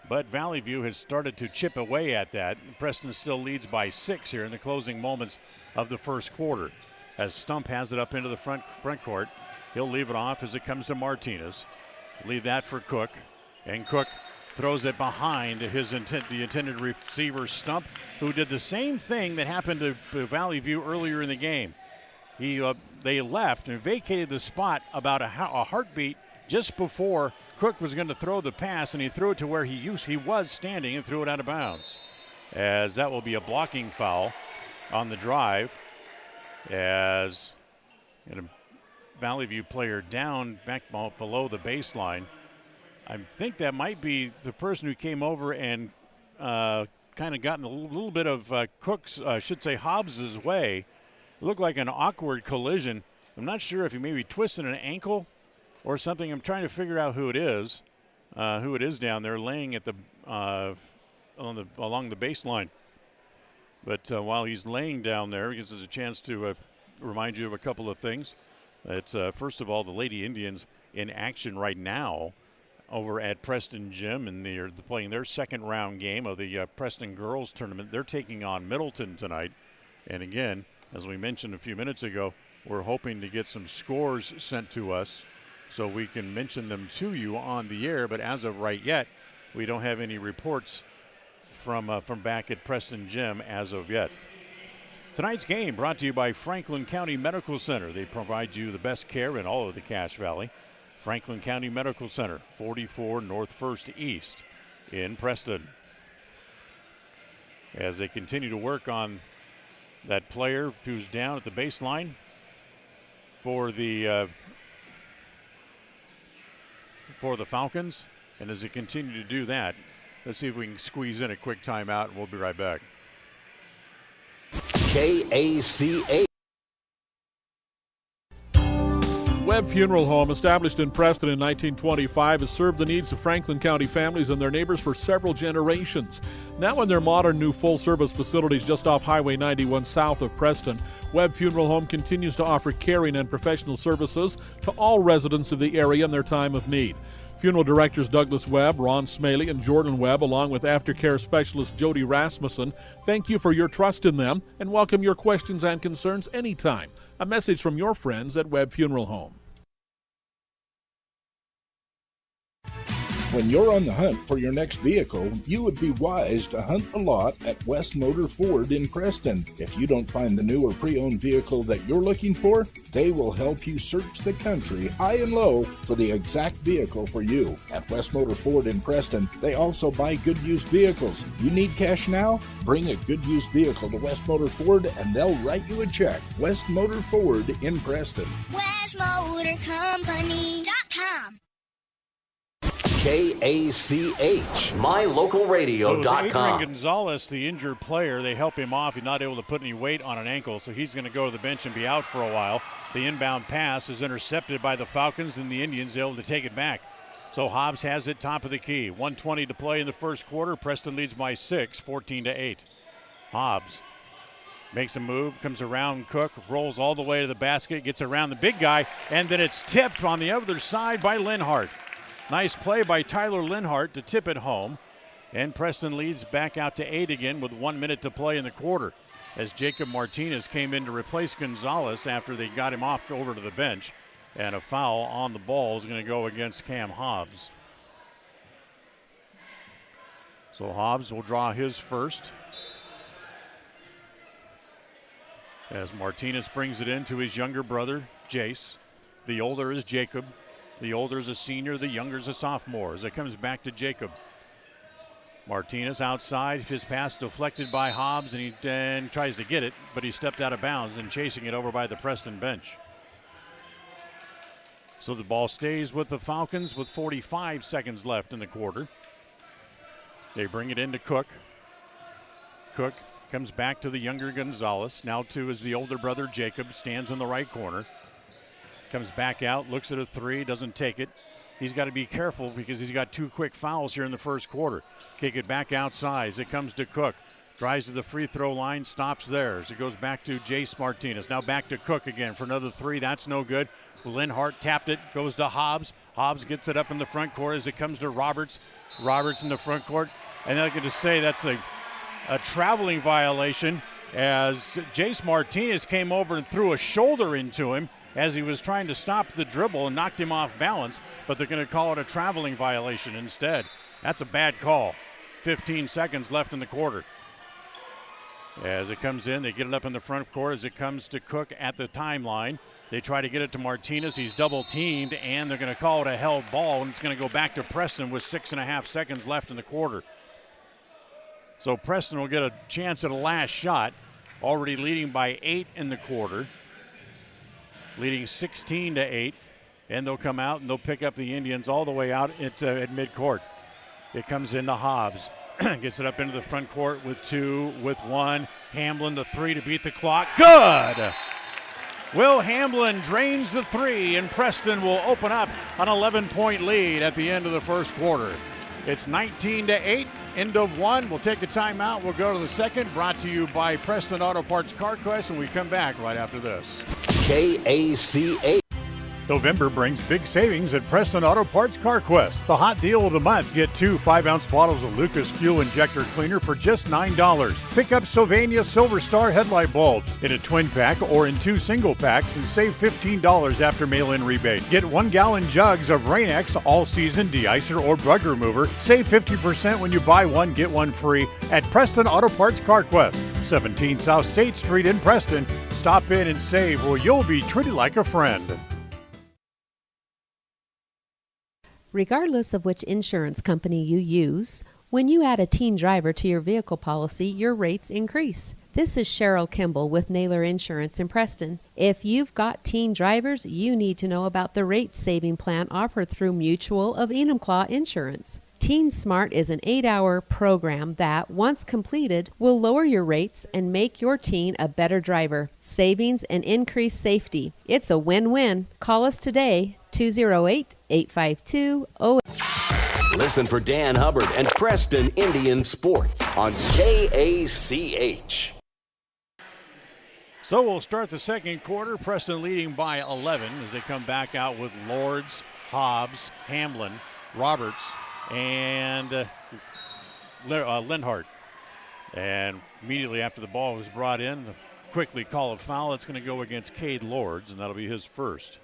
but Vallivue has started to chip away at that. Preston still leads by 6 here in the closing moments of the first quarter. As Stump has it up into the front court, he'll leave it off as it comes to Martinez. Leave that for Cook, and Cook throws it behind the intended receiver, Stump, who did the same thing that happened to Vallivue earlier in the game. They left and vacated the spot about a heartbeat just before Cook was going to throw the pass, and he threw it to where he was standing and threw it out of bounds. As that will be a blocking foul on the drive, as a Vallivue player down back below the baseline. I think that might be the person who came over and kind of gotten a little bit of Hobbs's way. It looked like an awkward collision. I'm not sure if he maybe twisted an ankle or something. I'm trying to figure out who it is down there laying at along the baseline. But while he's laying down there, he gives us a chance to remind you of a couple of things. It's first of all, the Lady Indians in action right now over at Preston Gym, and they're playing their second round game of the Preston Girls Tournament. They're taking on Middleton tonight. And again, as we mentioned a few minutes ago, we're hoping to get some scores sent to us so we can mention them to you on the air. But as of right yet, we don't have any reports from back at Preston Gym as of yet. Tonight's game brought to you by Franklin County Medical Center. They provide you the best care in all of the Cache Valley. Franklin County Medical Center, 44 North 1st East in Preston. As they continue to work on that player who's down at the baseline for the Falcons. And as they continue to do that, let's see if we can squeeze in a quick timeout, and we'll be right back. KACH. Webb Funeral Home, established in Preston in 1925, has served the needs of Franklin County families and their neighbors for several generations. Now in their modern new full-service facilities just off Highway 91 south of Preston, Webb Funeral Home continues to offer caring and professional services to all residents of the area in their time of need. Funeral directors Douglas Webb, Ron Smaley, and Jordan Webb, along with aftercare specialist Jody Rasmussen, thank you for your trust in them and welcome your questions and concerns anytime. A message from your friends at Webb Funeral Home. When you're on the hunt for your next vehicle, you would be wise to hunt the lot at West Motor Ford in Preston. If you don't find the new or pre-owned vehicle that you're looking for, they will help you search the country high and low for the exact vehicle for you. At West Motor Ford in Preston, they also buy good used vehicles. You need cash now? Bring a good used vehicle to West Motor Ford and they'll write you a check. West Motor Ford in Preston. WestMotorCompany.com. KACH, mylocalradio.com. So Adrian Gonzalez, the injured player, they help him off. He's not able to put any weight on an ankle, so he's going to go to the bench and be out for a while. The inbound pass is intercepted by the Falcons, and the Indians able to take it back. So Hobbs has it top of the key. 1:20 to play in the first quarter. Preston leads by 6, 14-8. Hobbs makes a move, comes around Cook, rolls all the way to the basket, gets around the big guy, and then it's tipped on the other side by Linhart. Nice play by Tyler Linhart to tip it home. And Preston leads back out to 8 again with 1 minute to play in the quarter, as Jacob Martinez came in to replace Gonzalez after they got him off over to the bench. And a foul on the ball is going to go against Cam Hobbs. So Hobbs will draw his first, as Martinez brings it in to his younger brother, Jace. The older is Jacob. The older's a senior, the younger's a sophomore. As it comes back to Jacob. Martinez outside, his pass deflected by Hobbs, and he then tries to get it, but he stepped out of bounds and chasing it over by the Preston bench. So the ball stays with the Falcons with 45 seconds left in the quarter. They bring it into Cook. Cook comes back to the younger Gonzalez. Now to is the older brother Jacob, stands in the right corner. Comes back out, looks at a three, doesn't take it. He's got to be careful because he's got 2 quick fouls here in the first quarter. Kick it back outside as it comes to Cook. Drives to the free throw line, stops there as it goes back to Jace Martinez. Now back to Cook again for another 3. That's no good. Linhart tapped it, goes to Hobbs. Hobbs gets it up in the front court as it comes to Roberts. Roberts in the front court. And I can just say that's a traveling violation as Jace Martinez came over and threw a shoulder into him as he was trying to stop the dribble and knocked him off balance, but they're going to call it a traveling violation instead. That's a bad call. 15 seconds left in the quarter. As it comes in, they get it up in the front court as it comes to Cook at the timeline. They try to get it to Martinez. He's double teamed, and they're going to call it a held ball, and it's going to go back to Preston with 6.5 seconds left in the quarter. So Preston will get a chance at a last shot, already leading by 8 in the quarter. Leading 16-8, and they'll come out and they'll pick up the Indians all the way out at midcourt. It comes into Hobbs, gets it up into the front court with 2, with 1. Hamblin the 3 to beat the clock. Good! Will Hamblin drains the 3, and Preston will open up an 11-point lead at the end of the first quarter. It's 19-8, end of 1. We'll take a timeout. We'll go to the second, brought to you by Preston Auto Parts CarQuest, and we come back right after this. KACA. November brings big savings at Preston Auto Parts CarQuest. The hot deal of the month: get 2 5-ounce bottles of Lucas Fuel Injector Cleaner for just $9. Pick up Sylvania Silver Star headlight bulbs in a twin pack or in 2 single packs and save $15 after mail-in rebate. Get 1-gallon jugs of Rain-X all-season de-icer or bug remover. Save 50% when you buy 1, get 1 free at Preston Auto Parts CarQuest, 17 South State Street in Preston. Stop in and save, or you'll be treated like a friend. Regardless of which insurance company you use, when you add a teen driver to your vehicle policy, your rates increase. This is Cheryl Kimball with Naylor Insurance in Preston. If you've got teen drivers, you need to know about the rate-saving plan offered through Mutual of Enumclaw Insurance. Teen Smart is an 8-hour program that, once completed, will lower your rates and make your teen a better driver. Savings and increased safety. It's a win-win. Call us today, 208-852-08. Listen for Dan Hubbard and Preston Indian Sports on KACH. So we'll start the second quarter. Preston leading by 11 as they come back out with Lords, Hobbs, Hamlin, Roberts, and Linhart. And immediately after the ball was brought in, quickly call a foul. It's going to go against Cade Lords, and that'll be his first.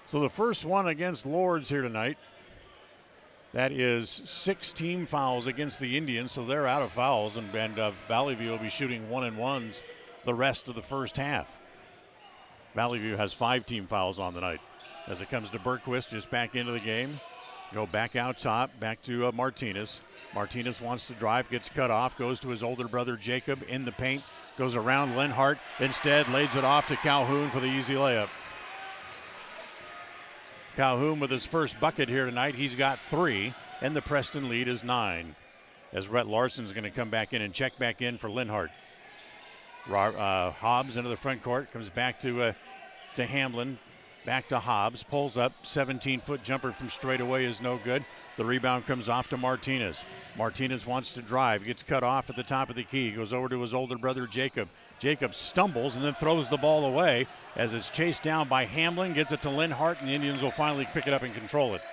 So the first one against Lords here tonight. That is 6 team fouls against the Indians, so they're out of fouls, and Vallivue will be shooting 1-and-1s the rest of the first half. Vallivue has 5 team fouls on the night. As it comes to Bergquist, just back into the game. Go back out top, back to Martinez. Martinez wants to drive, gets cut off, goes to his older brother Jacob in the paint, goes around Linhart, instead lays it off to Calhoun for the easy layup. Calhoun with his first bucket here tonight. He's got 3, and the Preston lead is 9. As Rhett Larson's going to come back in and check back in for Linhart. Hobbs into the front court, comes back to Hamlin. Back to Hobbs, pulls up, 17-foot jumper from straight away is no good. The rebound comes off to Martinez. Martinez wants to drive, gets cut off at the top of the key, goes over to his older brother Jacob. Jacob stumbles and then throws the ball away as it's chased down by Hamlin, gets it to Linhart, and the Indians will finally pick it up and control it.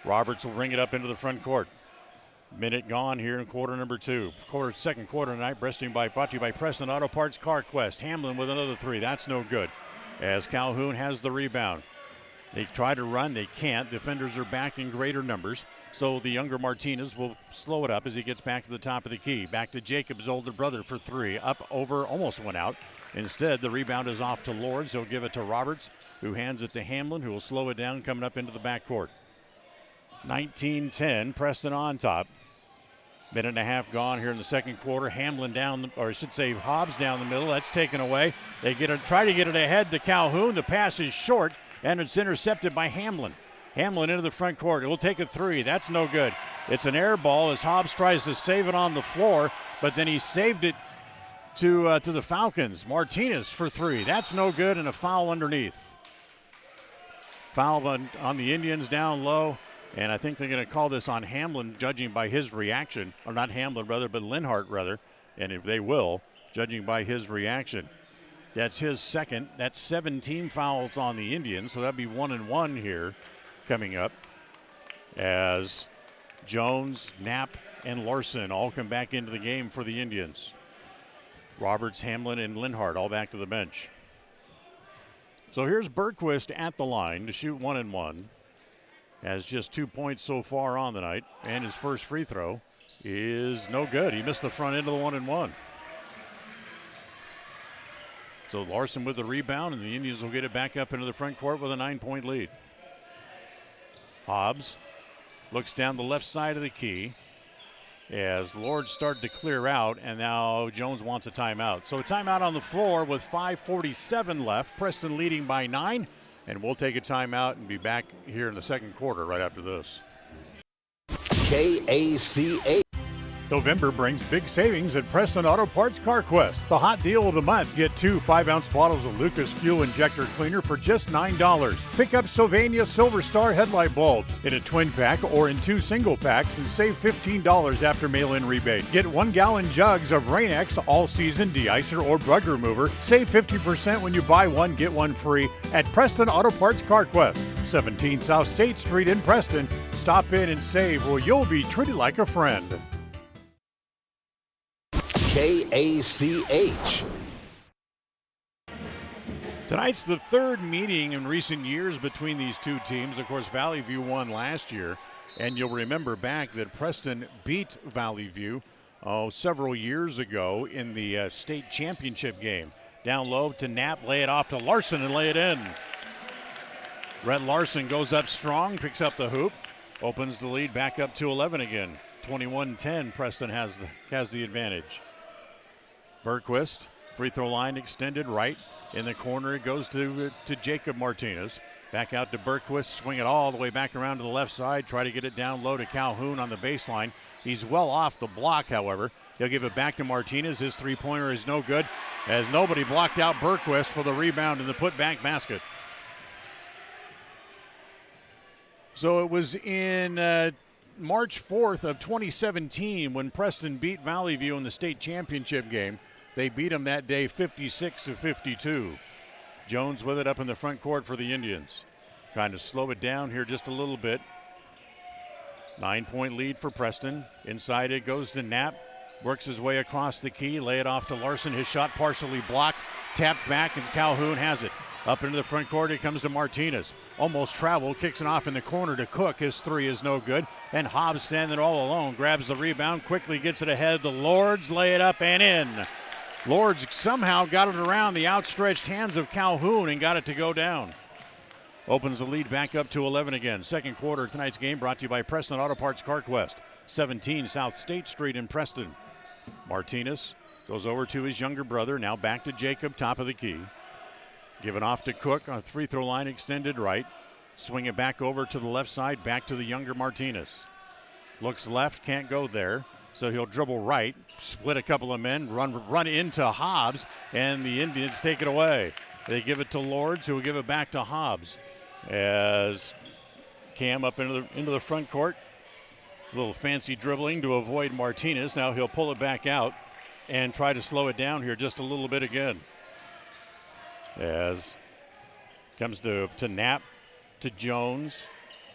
Roberts will bring it up into the front court. Minute gone here in quarter number 2. Second quarter tonight, brought to you by Preston Auto Parts CarQuest. Hamlin with another 3, that's no good. As Calhoun has the rebound. They try to run, they can't. Defenders are back in greater numbers. So the younger Martinez will slow it up as he gets back to the top of the key. Back to Jacob's older brother for three. Up, over, almost went out. Instead, the rebound is off to Lords. He'll give it to Roberts, who hands it to Hamlin, who will slow it down coming up into the backcourt. 19-10, Preston on top. Minute and a half gone here in the second quarter. Hamlin down, or I should say Hobbs down the middle. That's taken away. They try to get it ahead to Calhoun. The pass is short, and it's intercepted by Hamlin. Hamlin into the front court. It will take a three. That's no good. It's an air ball as Hobbs tries to save it on the floor, but then he saved it to the Falcons. Martinez for three. That's no good, and a foul underneath. Foul on the Indians down low. And I think they're going to call this on Hamlin, judging by his reaction. Or not Hamlin, rather, but Linhart, rather. And if they will, judging by his reaction. That's his second. That's 17 fouls on the Indians. So that'd be 1-1 here coming up. As Jones, Knapp, and Larson all come back into the game for the Indians. Roberts, Hamlin, and Linhart all back to the bench. So here's Bergquist at the line to shoot 1-1. Has just 2 points so far on the night, and his first free throw is no good. He missed the front end of the 1-1. So Larson with the rebound, and the Indians will get it back up into the front court with a 9-point lead. Hobbs looks down the left side of the key as Lords start to clear out, and now Jones wants a timeout. So a timeout on the floor with 5:47 left. Preston leading by 9. And we'll take a timeout and be back here in the second quarter right after this. KACA. November brings big savings at Preston Auto Parts CarQuest. The hot deal of the month. Get 2 5-ounce bottles of Lucas Fuel Injector Cleaner for just $9. Pick up Sylvania Silver Star headlight bulbs in a twin pack or in 2 single packs and save $15 after mail-in rebate. Get 1-gallon jugs of Rain-X all-season de-icer or bug remover. Save 50% when you buy one, get one free at Preston Auto Parts CarQuest. 17 South State Street in Preston. Stop in and save or you'll be treated like a friend. KACH. Tonight's the third meeting in recent years between these two teams. Of course, Vallivue won last year, and you'll remember back that Preston beat Vallivue several years ago in the state championship game. Down low to Knapp, lay it off to Larson and lay it in. Rhett Larson goes up strong, picks up the hoop, opens the lead back up to 11 again. 21-10, Preston has the advantage. Bergquist, free throw line extended right. In the corner, it goes to Jacob Martinez. Back out to Bergquist, swing it all the way back around to the left side. Try to get it down low to Calhoun on the baseline. He's well off the block, however. He'll give it back to Martinez. His three-pointer is no good as nobody blocked out Bergquist for the rebound and the putback basket. So it was in March 4th of 2017 when Preston beat Vallivue in the state championship game. They beat them that day 56-52. Jones with it up in the front court for the Indians. Trying to slow it down here just a little bit. 9-point lead for Preston. Inside it goes to Knapp. Works his way across the key. Lay it off to Larson. His shot partially blocked. Tapped back and Calhoun has it. Up into the front court, it comes to Martinez. Almost traveled, kicks it off in the corner to Cook. His three is no good. And Hobbs standing all alone. Grabs the rebound, quickly gets it ahead to Lords. Lay it up and in. Lords somehow got it around the outstretched hands of Calhoun and got it to go down. Opens the lead back up to 11 again. Second quarter of tonight's game brought to you by Preston Auto Parts CarQuest. 17 South State Street in Preston. Martinez goes over to his younger brother. Now back to Jacob, top of the key. Given off to Cook on a free throw line extended right. Swing it back over to the left side, back to the younger Martinez. Looks left, can't go there. So he'll dribble right, split a couple of men, run into Hobbs, and the Indians take it away. They give it to Lords, who will give it back to Hobbs. As Cam up into the front court. A little fancy dribbling to avoid Martinez. Now he'll pull it back out and try to slow it down here just a little bit again. As comes to Knapp, to Jones.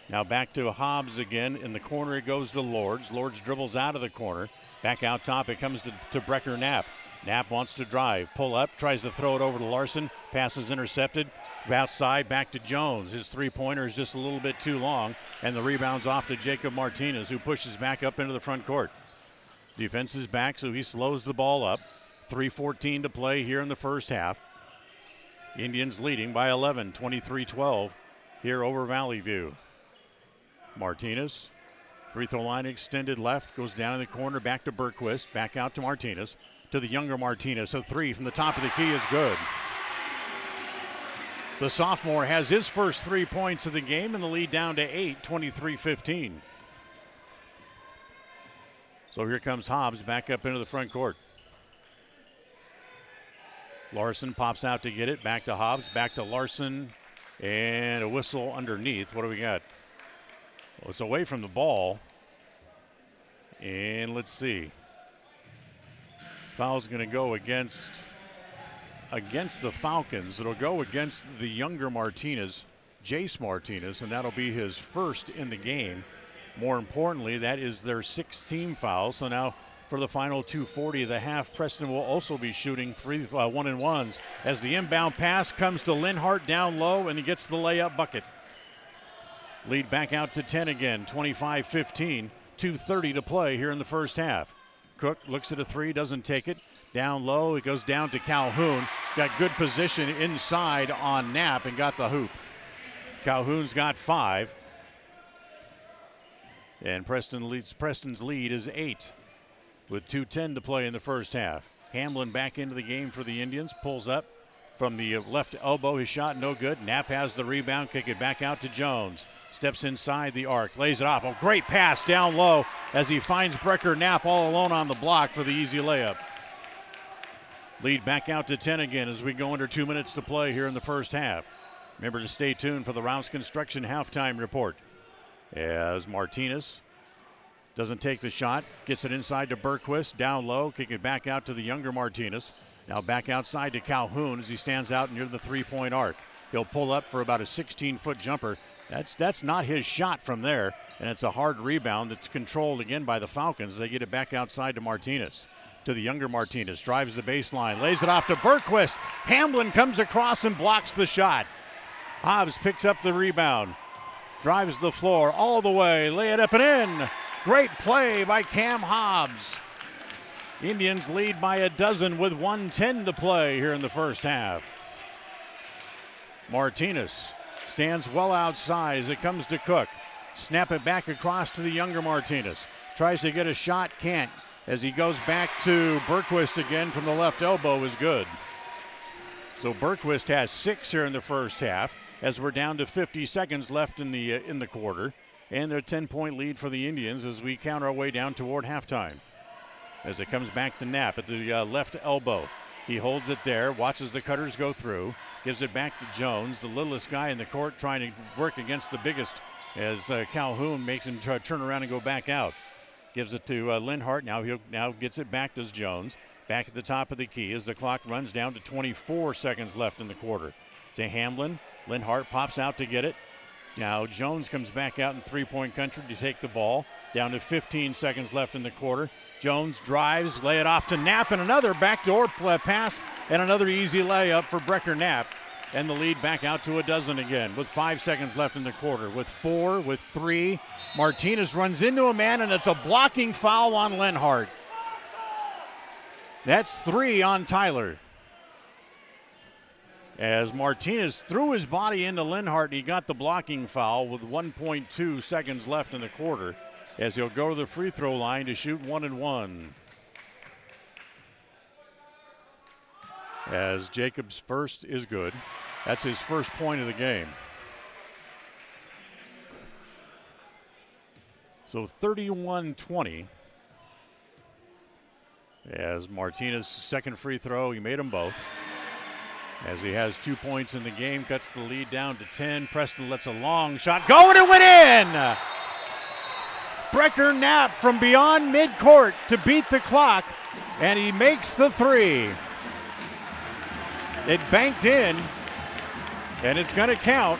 Now back to Hobbs again. In the corner it goes to Lords. Lords dribbles out of the corner. Back out top it comes to Brecker Knapp. Knapp wants to drive, pull up, tries to throw it over to Larson. Pass is intercepted. Outside, back to Jones. His three-pointer is just a little bit too long, and the rebound's off to Jacob Martinez, who pushes back up into the front court. Defense is back, so he slows the ball up. 3:14 to play here in the first half. Indians leading by 11, 23-12 here over Vallivue. Martinez, free throw line extended left, goes down in the corner, back to Bergquist, back out to Martinez, to the younger Martinez. A three from the top of the key is good. The sophomore has his first 3 points of the game and the lead down to 8, 23-15. So here comes Hobbs back up into the front court. Larson pops out to get it, back to Hobbs, back to Larson, and a whistle underneath. What do we got? Well, it's away from the ball. And let's see. Foul's going to go against the Falcons. It'll go against the younger Martinez, Jace Martinez, and that'll be his first in the game. More importantly, that is their 6th team foul. So now for the final 2:40 of the half, Preston will also be shooting free one-and-ones as the inbound pass comes to Linhart down low, and he gets the layup bucket. Lead back out to 10 again, 25-15, 2:30 to play here in the first half. Cook looks at a three, doesn't take it. Down low, it goes down to Calhoun. Got good position inside on Knapp and got the hoop. Calhoun's got 5. And Preston's lead is 8 with 2:10 to play in the first half. Hamlin back into the game for the Indians, pulls up from the left elbow. His shot no good. Knapp has the rebound, kick it back out to Jones. Steps inside the arc, lays it off. A great pass down low as he finds Brecker Knapp all alone on the block for the easy layup. Lead back out to 10 again as we go under 2 minutes to play here in the first half. Remember to stay tuned for the Rouse Construction halftime report. As Martinez doesn't take the shot, gets it inside to Bergquist, down low, kick it back out to the younger Martinez. Now back outside to Calhoun as he stands out near the three-point arc. He'll pull up for about a 16-foot jumper. That's not his shot from there, and it's a hard rebound that's controlled again by the Falcons. They get it back outside to Martinez. To the younger Martinez, drives the baseline, lays it off to Bergquist. Hamlin comes across and blocks the shot. Hobbs picks up the rebound, drives the floor all the way, lay it up and in. Great play by Cam Hobbs. Indians lead by a dozen with 1:10 to play here in the first half. Martinez stands well outside as it comes to Cook. Snap it back across to the younger Martinez. Tries to get a shot, can't. As he goes back to Bergquist again from the left elbow is good. So Bergquist has 6 here in the first half as we're down to 50 seconds left in the quarter. And their 10-point lead for the Indians as we count our way down toward halftime. As it comes back to Knapp at the left elbow. He holds it there, watches the cutters go through, gives it back to Jones, the littlest guy in the court trying to work against the biggest as Calhoun makes him turn around and go back out. Gives it to Linhart. Now gets it back to Jones. Back at the top of the key as the clock runs down to 24 seconds left in the quarter. To Hamlin. Linhart pops out to get it. Now Jones comes back out in three-point country to take the ball. Down to 15 seconds left in the quarter. Jones drives, lay it off to Knapp, and another backdoor pass and another easy layup for Brecker Knapp. And the lead back out to a dozen again with 5 seconds left in the quarter. With 4, with 3. Martinez runs into a man, and it's a blocking foul on Linhart. That's 3 on Tyler. As Martinez threw his body into Linhart, he got the blocking foul with 1.2 seconds left in the quarter as he'll go to the free throw line to shoot 1-and-1. As Jacobs' first is good. That's his first point of the game. So 31-20. As Martinez' second free throw, he made them both. As he has 2 points in the game, cuts the lead down to 10. Preston lets a long shot go, and it went in! Brecker Knapp from beyond midcourt to beat the clock, and he makes the 3. It banked in, and it's going to count.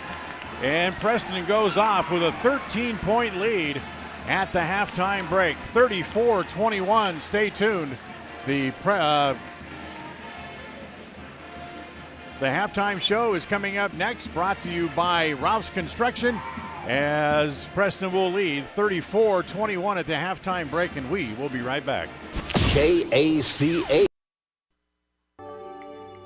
And Preston goes off with a 13-point lead at the halftime break. 34-21. Stay tuned. The The halftime show is coming up next, brought to you by Ralph's Construction, as Preston will lead 34-21 at the halftime break, and we will be right back. KACA.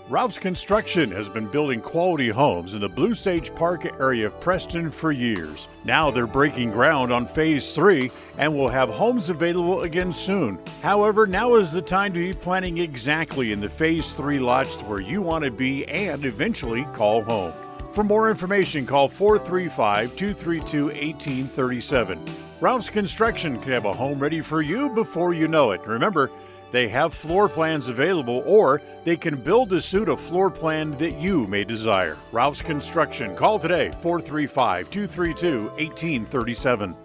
Ralph's Construction has been building quality homes in the Blue Sage Park area of Preston for years. Now they're breaking ground on Phase 3 and will have homes available again soon. However, now is the time to be planning exactly in the Phase 3 lots where you want to be and eventually call home. For more information, call 435-232-1837. Ralph's Construction can have a home ready for you before you know it. Remember, they have floor plans available, or they can build to suit a floor plan that you may desire. Ralph's Construction. Call today, 435-232-1837.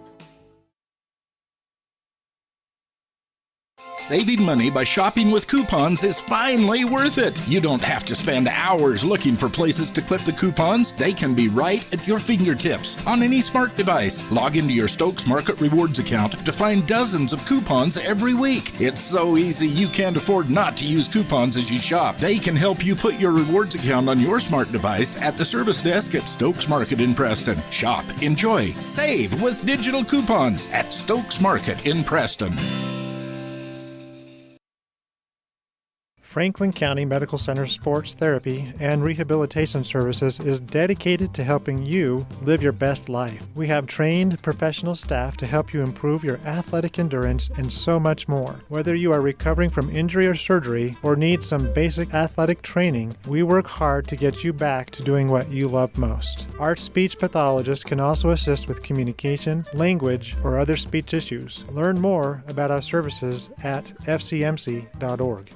Saving money by shopping with coupons is finally worth it. You don't have to spend hours looking for places to clip the coupons. They can be right at your fingertips on any smart device. Log into your Stokes Market Rewards account to find dozens of coupons every week. It's so easy you can't afford not to use coupons as you shop. They can help you put your rewards account on your smart device at the service desk at Stokes Market in Preston. Shop, enjoy, save with digital coupons at Stokes Market in Preston. Franklin County Medical Center Sports Therapy and Rehabilitation Services is dedicated to helping you live your best life. We have trained professional staff to help you improve your athletic endurance and so much more. Whether you are recovering from injury or surgery or need some basic athletic training, we work hard to get you back to doing what you love most. Our speech pathologist can also assist with communication, language, or other speech issues. Learn more about our services at fcmc.org.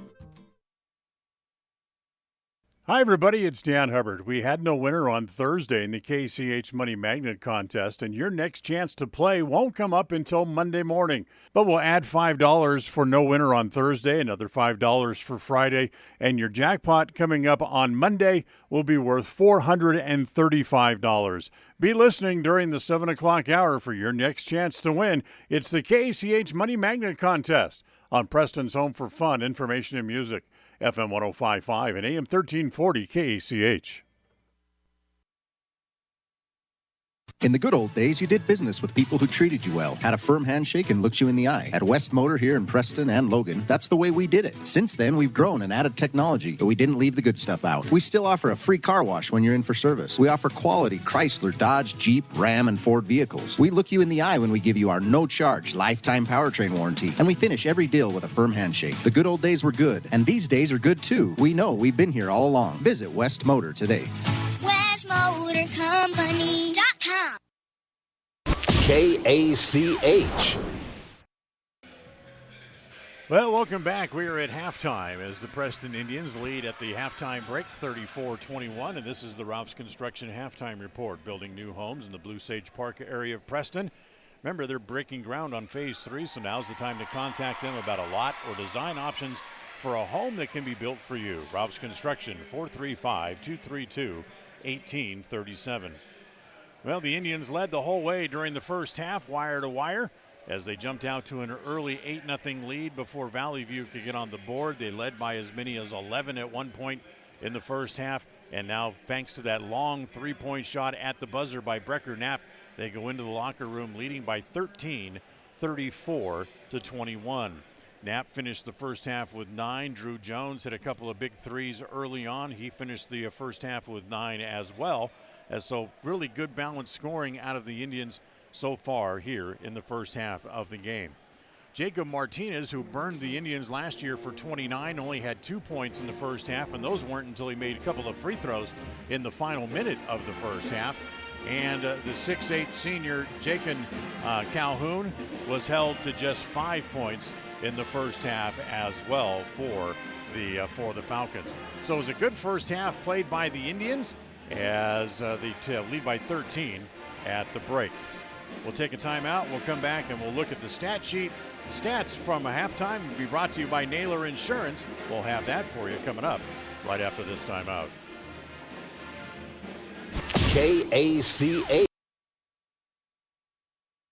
Hi, everybody. It's Dan Hubbard. We had no winner on Thursday in the KCH Money Magnet Contest, and your next chance to play won't come up until Monday morning. But we'll add $5 for no winner on Thursday, another $5 for Friday, and your jackpot coming up on Monday will be worth $435. Be listening during the 7 o'clock hour for your next chance to win. It's the KCH Money Magnet Contest on Preston's Home for Fun, Information, and Music. FM 105.5 and AM 1340 KACH. In the good old days, you did business with people who treated you well, had a firm handshake, and looked you in the eye. At West Motor here in Preston and Logan, that's the way we did it. Since then, we've grown and added technology, but we didn't leave the good stuff out. We still offer a free car wash when you're in for service. We offer quality Chrysler, Dodge, Jeep, Ram, and Ford vehicles. We look you in the eye when we give you our no-charge lifetime powertrain warranty, and we finish every deal with a firm handshake. The good old days were good, and these days are good too. We know we've been here all along. Visit West Motor today. WestMotorCompany.com. KACH. Well, welcome back. We are at halftime as the Preston Indians lead at the halftime break 34-21, and this is the Ralph's Construction halftime report. Building new homes in the Blue Sage Park area of Preston. Remember, they're breaking ground on Phase 3, so now's the time to contact them about a lot or design options for a home that can be built for you. Ralph's Construction, 435-232-1837. Well, the Indians led the whole way during the first half, wire to wire, as they jumped out to an early 8-0 lead before Vallivue could get on the board. They led by as many as 11 at one point in the first half, and now thanks to that long three-point shot at the buzzer by Brecker Knapp, they go into the locker room leading by 13, 34-21. Knapp finished the first half with 9. Drew Jones hit a couple of big threes early on. He finished the first half with 9 as well. So really good balanced scoring out of the Indians so far here in the first half of the game. Jacob Martinez, who burned the Indians last year for 29, only had 2 points in the first half, and those weren't until he made a couple of free throws in the final minute of the first half. And the 6'8 senior Jacob Calhoun was held to just 5 points in the first half as well for the Falcons. So it was a good first half played by the Indians as they lead by 13 at the break. We'll take a timeout. We'll come back and we'll look at the stat sheet. The stats from a halftime will be brought to you by Naylor Insurance. We'll have that for you coming up right after this timeout. KACH.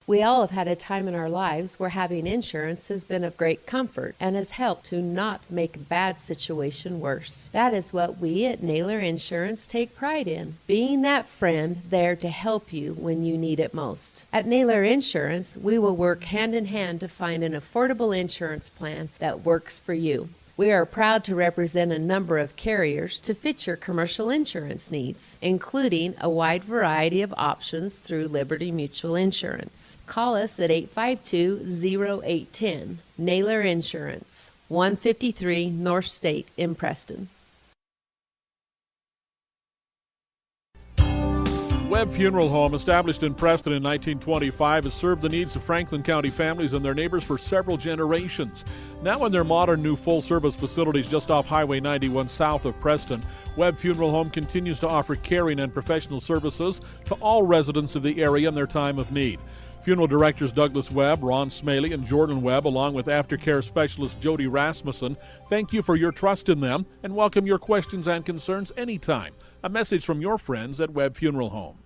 We all have had a time in our lives where having insurance has been of great comfort and has helped to not make a bad situation worse. That is what we at Naylor Insurance take pride in, being that friend there to help you when you need it most. At Naylor Insurance, we will work hand in hand to find an affordable insurance plan that works for you. We are proud to represent a number of carriers to fit your commercial insurance needs, including a wide variety of options through Liberty Mutual Insurance. Call us at 852-0810. Naylor Insurance, 153 North State in Preston. Webb Funeral Home, established in Preston in 1925, has served the needs of Franklin County families and their neighbors for several generations. Now in their modern new full-service facilities just off Highway 91 south of Preston, Webb Funeral Home continues to offer caring and professional services to all residents of the area in their time of need. Funeral directors Douglas Webb, Ron Smaley, and Jordan Webb, along with aftercare specialist Jody Rasmussen, thank you for your trust in them and welcome your questions and concerns anytime. A message from your friends at Webb Funeral Home.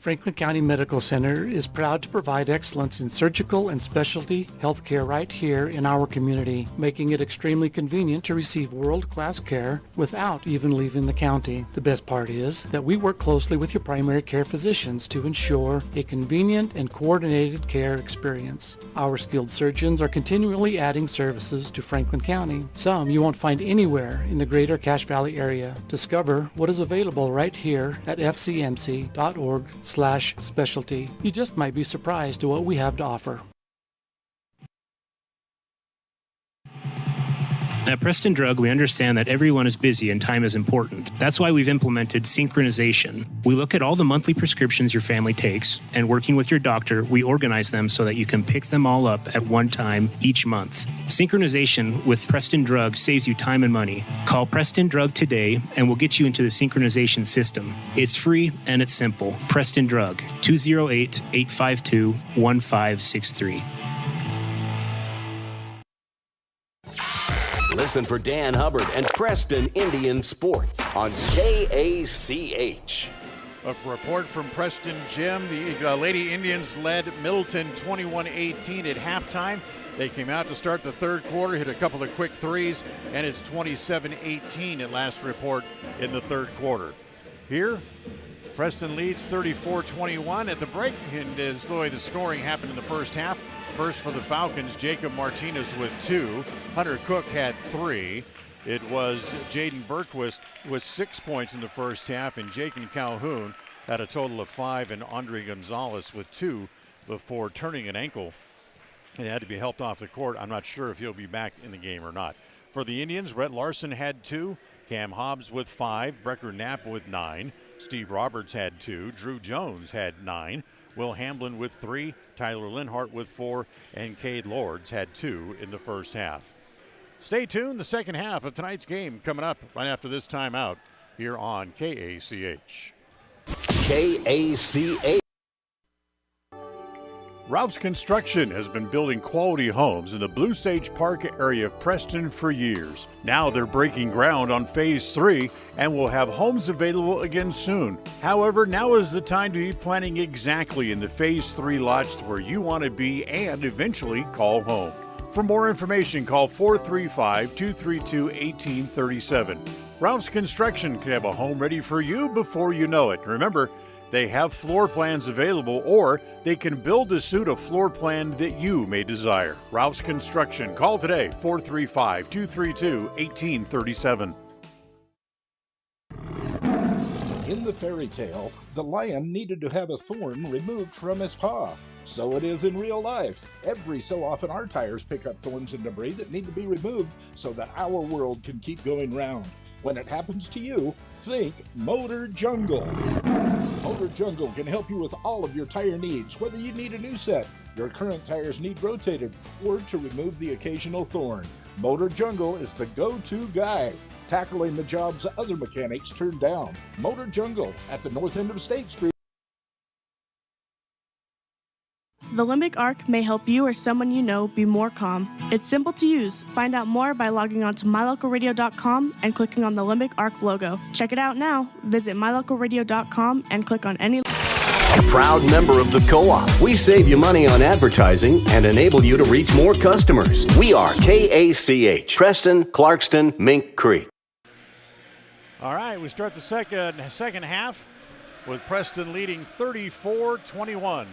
Franklin County Medical Center is proud to provide excellence in surgical and specialty healthcare right here in our community, making it extremely convenient to receive world-class care without even leaving the county. The best part is that we work closely with your primary care physicians to ensure a convenient and coordinated care experience. Our skilled surgeons are continually adding services to Franklin County, some you won't find anywhere in the greater Cache Valley area. Discover what is available right here at fcmc.org/specialty. You just might be surprised at what we have to offer. At Preston Drug, we understand that everyone is busy and time is important. That's why we've implemented synchronization. We look at all the monthly prescriptions your family takes, and working with your doctor, we organize them so that you can pick them all up at one time each month. Synchronization with Preston Drug saves you time and money. Call Preston Drug today, and we'll get you into the synchronization system. It's free and it's simple. Preston Drug, 208-852-1563. Listen for Dan Hubbard and Preston Indian Sports on KACH. A report from Preston Gym. The Lady Indians led Middleton 21-18 at halftime. They came out to start the third quarter, hit a couple of quick threes, and it's 27-18 at last report in the third quarter. Here, Preston leads 34-21 at the break, and as the way the scoring happened in the first half, first for the Falcons, Jacob Martinez with 2. Hunter Cook had 3. It was Jaden Berquist with 6 points in the first half, and Jacob Calhoun had a total of 5, and Andre Gonzalez with 2 before turning an ankle and had to be helped off the court. I'm not sure if he'll be back in the game or not. For the Indians, Rhett Larson had 2, Cam Hobbs with 5, Brecker Knapp with 9, Steve Roberts had 2, Drew Jones had 9, Will Hamblin with 3, Tyler Linhart with 4, and Cade Lords had 2 in the first half. Stay tuned. The second half of tonight's game coming up right after this timeout here on KACH. KACH. Ralph's Construction has been building quality homes in the Blue Sage Park area of Preston for years. Now they're breaking ground on Phase 3 and will have homes available again soon. However, now is the time to be planning exactly in the Phase 3 lots where you want to be and eventually call home. For more information, call 435-232-1837. Ralph's Construction can have a home ready for you before you know it. Remember, they have floor plans available, or they can build to suit a floor plan that you may desire. Ralph's Construction. Call today, 435-232-1837. In the fairy tale, the lion needed to have a thorn removed from his paw. So it is in real life. Every so often our tires pick up thorns and debris that need to be removed so that our world can keep going round. When it happens to you, think Motor Jungle. Motor Jungle can help you with all of your tire needs, whether you need a new set, your current tires need rotated, or to remove the occasional thorn. Motor Jungle is the go-to guy, tackling the jobs other mechanics turn down. Motor Jungle at the north end of State Street. The Limbic Arc may help you or someone you know be more calm. It's simple to use. Find out more by logging on to mylocalradio.com and clicking on the Limbic Arc logo. Check it out now. Visit mylocalradio.com and click on any... a proud member of the Co-op. We save you money on advertising and enable you to reach more customers. We are KACH, Preston, Clarkston, Mink Creek. All right, we start the second half with Preston leading 34-21.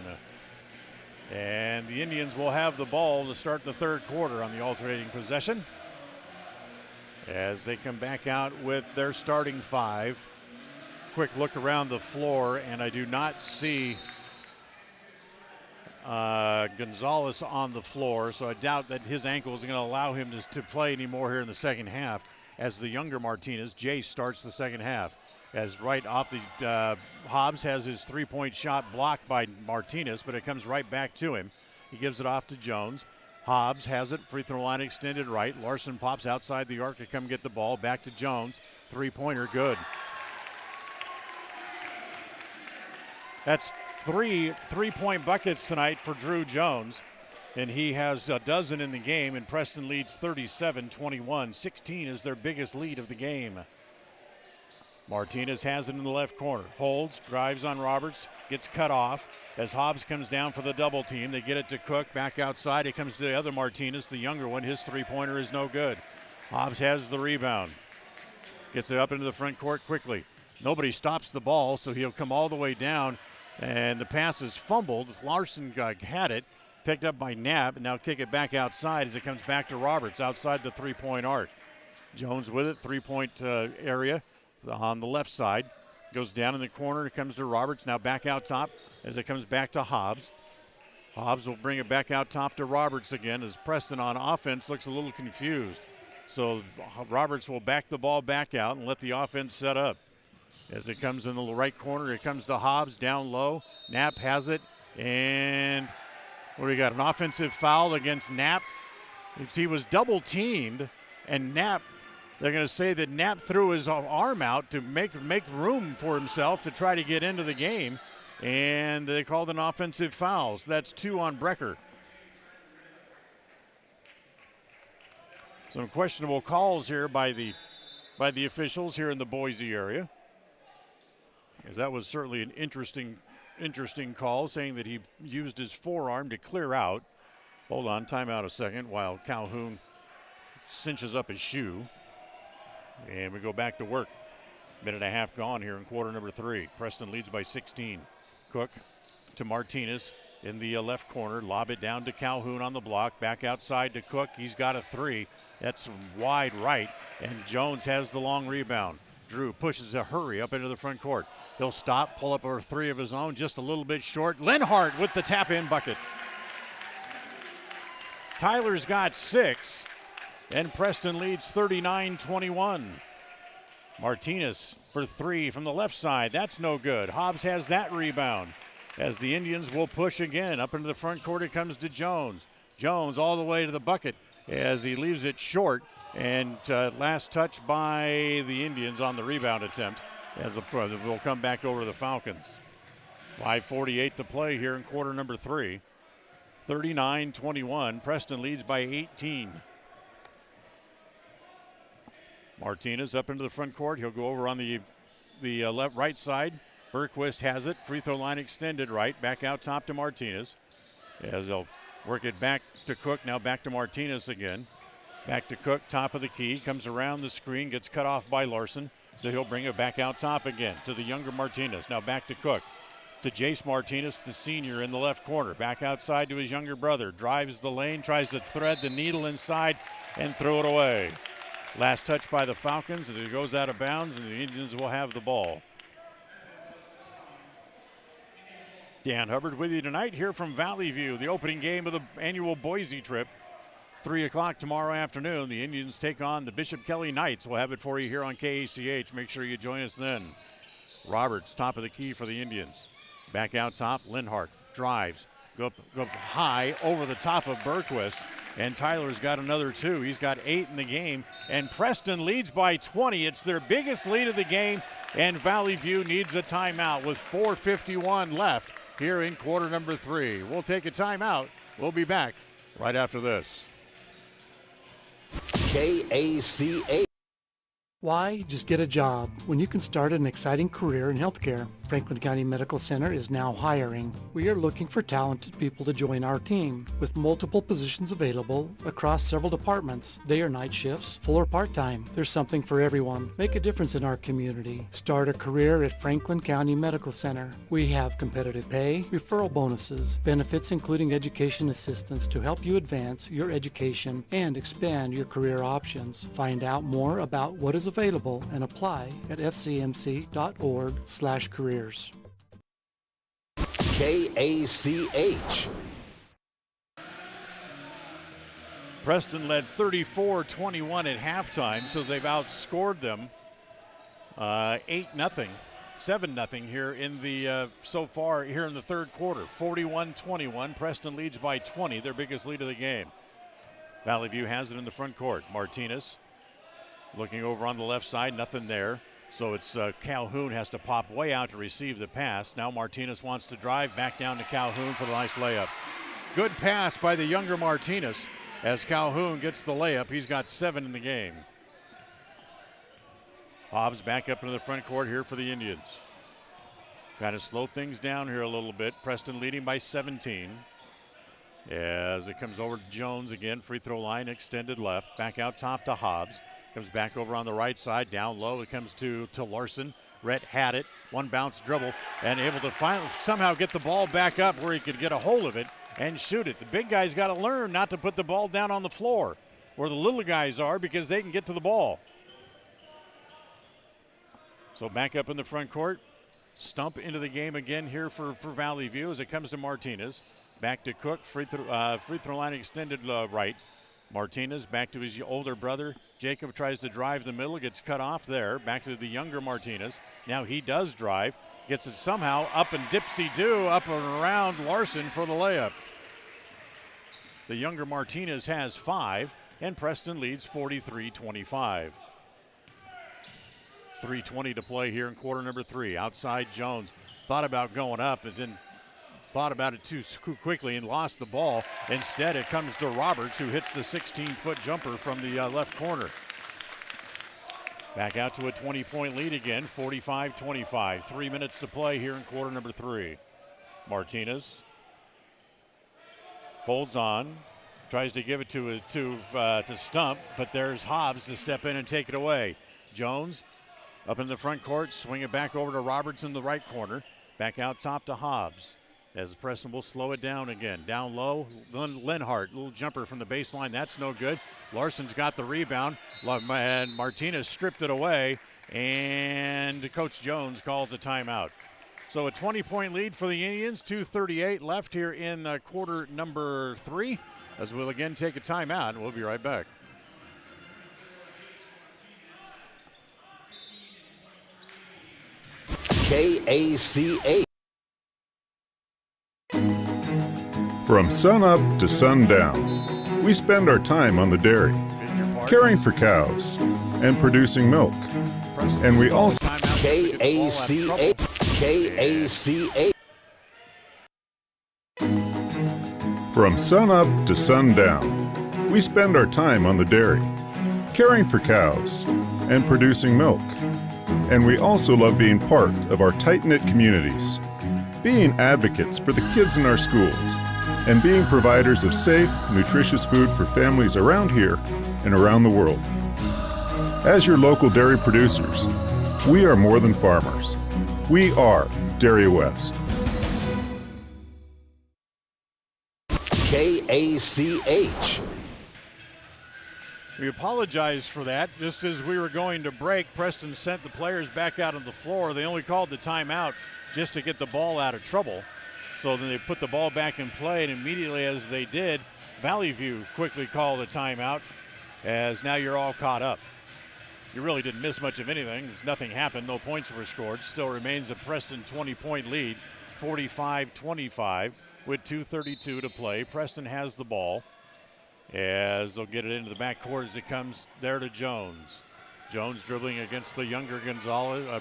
And the Indians will have the ball to start the third quarter on the alternating possession as they come back out with their starting five. Quick look around the floor, and I do not see Gonzalez on the floor, so I doubt that his ankle is going to allow him to play anymore here in the second half as the younger Martinez, Jay, starts the second half. As right off the Hobbs has his three-point shot blocked by Martinez, but it comes right back to him. He gives it off to Jones. Hobbs has it, free throw line extended right. Larson pops outside the arc to come get the ball. Back to Jones. Three-pointer, good. That's three-point buckets tonight for Drew Jones, and he has a dozen in the game, and Preston leads 37-21. 16 is their biggest lead of the game. Martinez has it in the left corner. Holds, drives on Roberts, gets cut off. As Hobbs comes down for the double team, they get it to Cook. Back outside, it comes to the other Martinez, the younger one. His three-pointer is no good. Hobbs has the rebound. Gets it up into the front court quickly. Nobody stops the ball, so he'll come all the way down. And the pass is fumbled. Larson had it, picked up by Knapp, and now kick it back outside as it comes back to Roberts outside the three-point arc. Jones with it, three-point area. On the left side, goes down in the corner. It comes to Roberts, now back out top as it comes back to Hobbs. Hobbs will bring it back out top to Roberts again as Preston on offense looks a little confused. So Roberts will back the ball back out and let the offense set up. As it comes in the right corner, it comes to Hobbs down low. Knapp has it, and what do we got? An offensive foul against Knapp. He was double teamed, and Knapp, they're going to say that Knapp threw his arm out to make room for himself to try to get into the game, and they called an offensive foul. So that's 2 on Brecker. Some questionable calls here by the officials here in the Boise area, as that was certainly an interesting call, saying that he used his forearm to clear out. Hold on, timeout a second while Calhoun cinches up his shoe. And we go back to work. Minute and a half gone here in quarter number 3. Preston leads by 16. Cook to Martinez in the left corner. Lob it down to Calhoun on the block. Back outside to Cook. He's got a 3. That's wide right. And Jones has the long rebound. Drew pushes a hurry up into the front court. He'll stop, pull up a 3 of his own, just a little bit short. Linhart with the tap-in bucket. Tyler's got 6. And Preston leads 39-21. Martinez for 3 from the left side. That's no good. Hobbs has that rebound. As the Indians will push again. Up into the front court it comes to Jones. Jones all the way to the bucket as he leaves it short. And last touch by the Indians on the rebound attempt. As will come back over the Falcons. 5:48 to play here in quarter number 3. 39-21. Preston leads by 18. Martinez up into the front court. He'll go over on the right side. Bergquist has it. Free throw line extended right. Back out top to Martinez. As they'll work it back to Cook. Now back to Martinez again. Back to Cook, top of the key. Comes around the screen. Gets cut off by Larson. So he'll bring it back out top again to the younger Martinez. Now back to Cook. To Jace Martinez, the senior in the left corner. Back outside to his younger brother. Drives the lane. Tries to thread the needle inside and throw it away. Last touch by the Falcons as it goes out of bounds, and the Indians will have the ball. Dan Hubbard with you tonight here from Vallivue, the opening game of the annual Boise trip. 3 o'clock tomorrow afternoon, the Indians take on the Bishop Kelly Knights. We'll have it for you here on KACH. Make sure you join us then. Roberts, top of the key for the Indians. Back out top, Linhart drives. Go high over the top of Bergquist. And Tyler's got another 2. He's got 8 in the game. And Preston leads by 20. It's their biggest lead of the game. And Valley View needs a timeout with 4:51 left here in quarter number 3. We'll take a timeout. We'll be back right after this. KACH. Why just get a job when you can start an exciting career in healthcare? Franklin County Medical Center is now hiring. We are looking for talented people to join our team with multiple positions available across several departments, day or night shifts, full or part-time. There's something for everyone. Make a difference in our community. Start a career at Franklin County Medical Center. We have competitive pay, referral bonuses, benefits including education assistance to help you advance your education and expand your career options. Find out more about what is available and apply at fcmc.org/careers. KACH. Preston led 34-21 at halftime, so they've outscored them 8-0, 7-0 here in the so far here in the third quarter. 41-21. Preston leads by 20, their biggest lead of the game. Vallivue has it in the front court. Martinez looking over on the left side, nothing there. So it's Calhoun has to pop way out to receive the pass. Now Martinez wants to drive back down to Calhoun for the nice layup. Good pass by the younger Martinez as Calhoun gets the layup. He's got 7 in the game. Hobbs back up into the front court here for the Indians. Trying to slow things down here a little bit. Preston leading by 17. As it comes over to Jones again, free throw line extended left. Back out top to Hobbs. Comes back over on the right side, down low. It comes to Larson. Rhett had it, one bounce dribble, and able to somehow get the ball back up where he could get a hold of it and shoot it. The big guy's got to learn not to put the ball down on the floor where the little guys are because they can get to the ball. So back up in the front court. Stump into the game again here for Vallivue as it comes to Martinez. Back to Cook, free throw line extended right. Martinez back to his older brother. Jacob tries to drive the middle, gets cut off there. Back to the younger Martinez. Now he does drive, gets it somehow up and dipsy-do, up and around Larson for the layup. The younger Martinez has 5, and Preston leads 43-25. 3:20 to play here in quarter number 3. Outside Jones thought about going up and then thought about it too quickly and lost the ball. Instead, it comes to Roberts, who hits the 16-foot jumper from the left corner. Back out to a 20-point lead again, 45-25. 3 minutes to play here in quarter number 3. Martinez holds on, tries to give it to Stump, but there's Hobbs to step in and take it away. Jones up in the front court, swing it back over to Roberts in the right corner. Back out top to Hobbs. As Preston will slow it down again. Down low, Lenhart, little jumper from the baseline. That's no good. Larson's got the rebound, and Martinez stripped it away, and Coach Jones calls a timeout. So a 20-point lead for the Indians, 2:38 left here in quarter number 3, as we'll again take a timeout, and we'll be right back. KACH. From sunup to sundown, we spend our time on the dairy, caring for cows and producing milk. And we also KACH. KACH. From sunup to sundown, we spend our time on the dairy, caring for cows and producing milk. And we also love being part of our tight-knit communities, being advocates for the kids in our schools, and being providers of safe, nutritious food for families around here and around the world. As your local dairy producers, we are more than farmers. We are Dairy West. KACH. We apologize for that. Just as we were going to break, Preston sent the players back out on the floor. They only called the timeout just to get the ball out of trouble. So then they put the ball back in play, and immediately as they did, Vallivue quickly called a timeout, as now you're all caught up. You really didn't miss much of anything. Nothing happened. No points were scored. Still remains a Preston 20-point lead, 45-25 with 2:32 to play. Preston has the ball as they'll get it into the backcourt as it comes there to Jones. Jones dribbling against the younger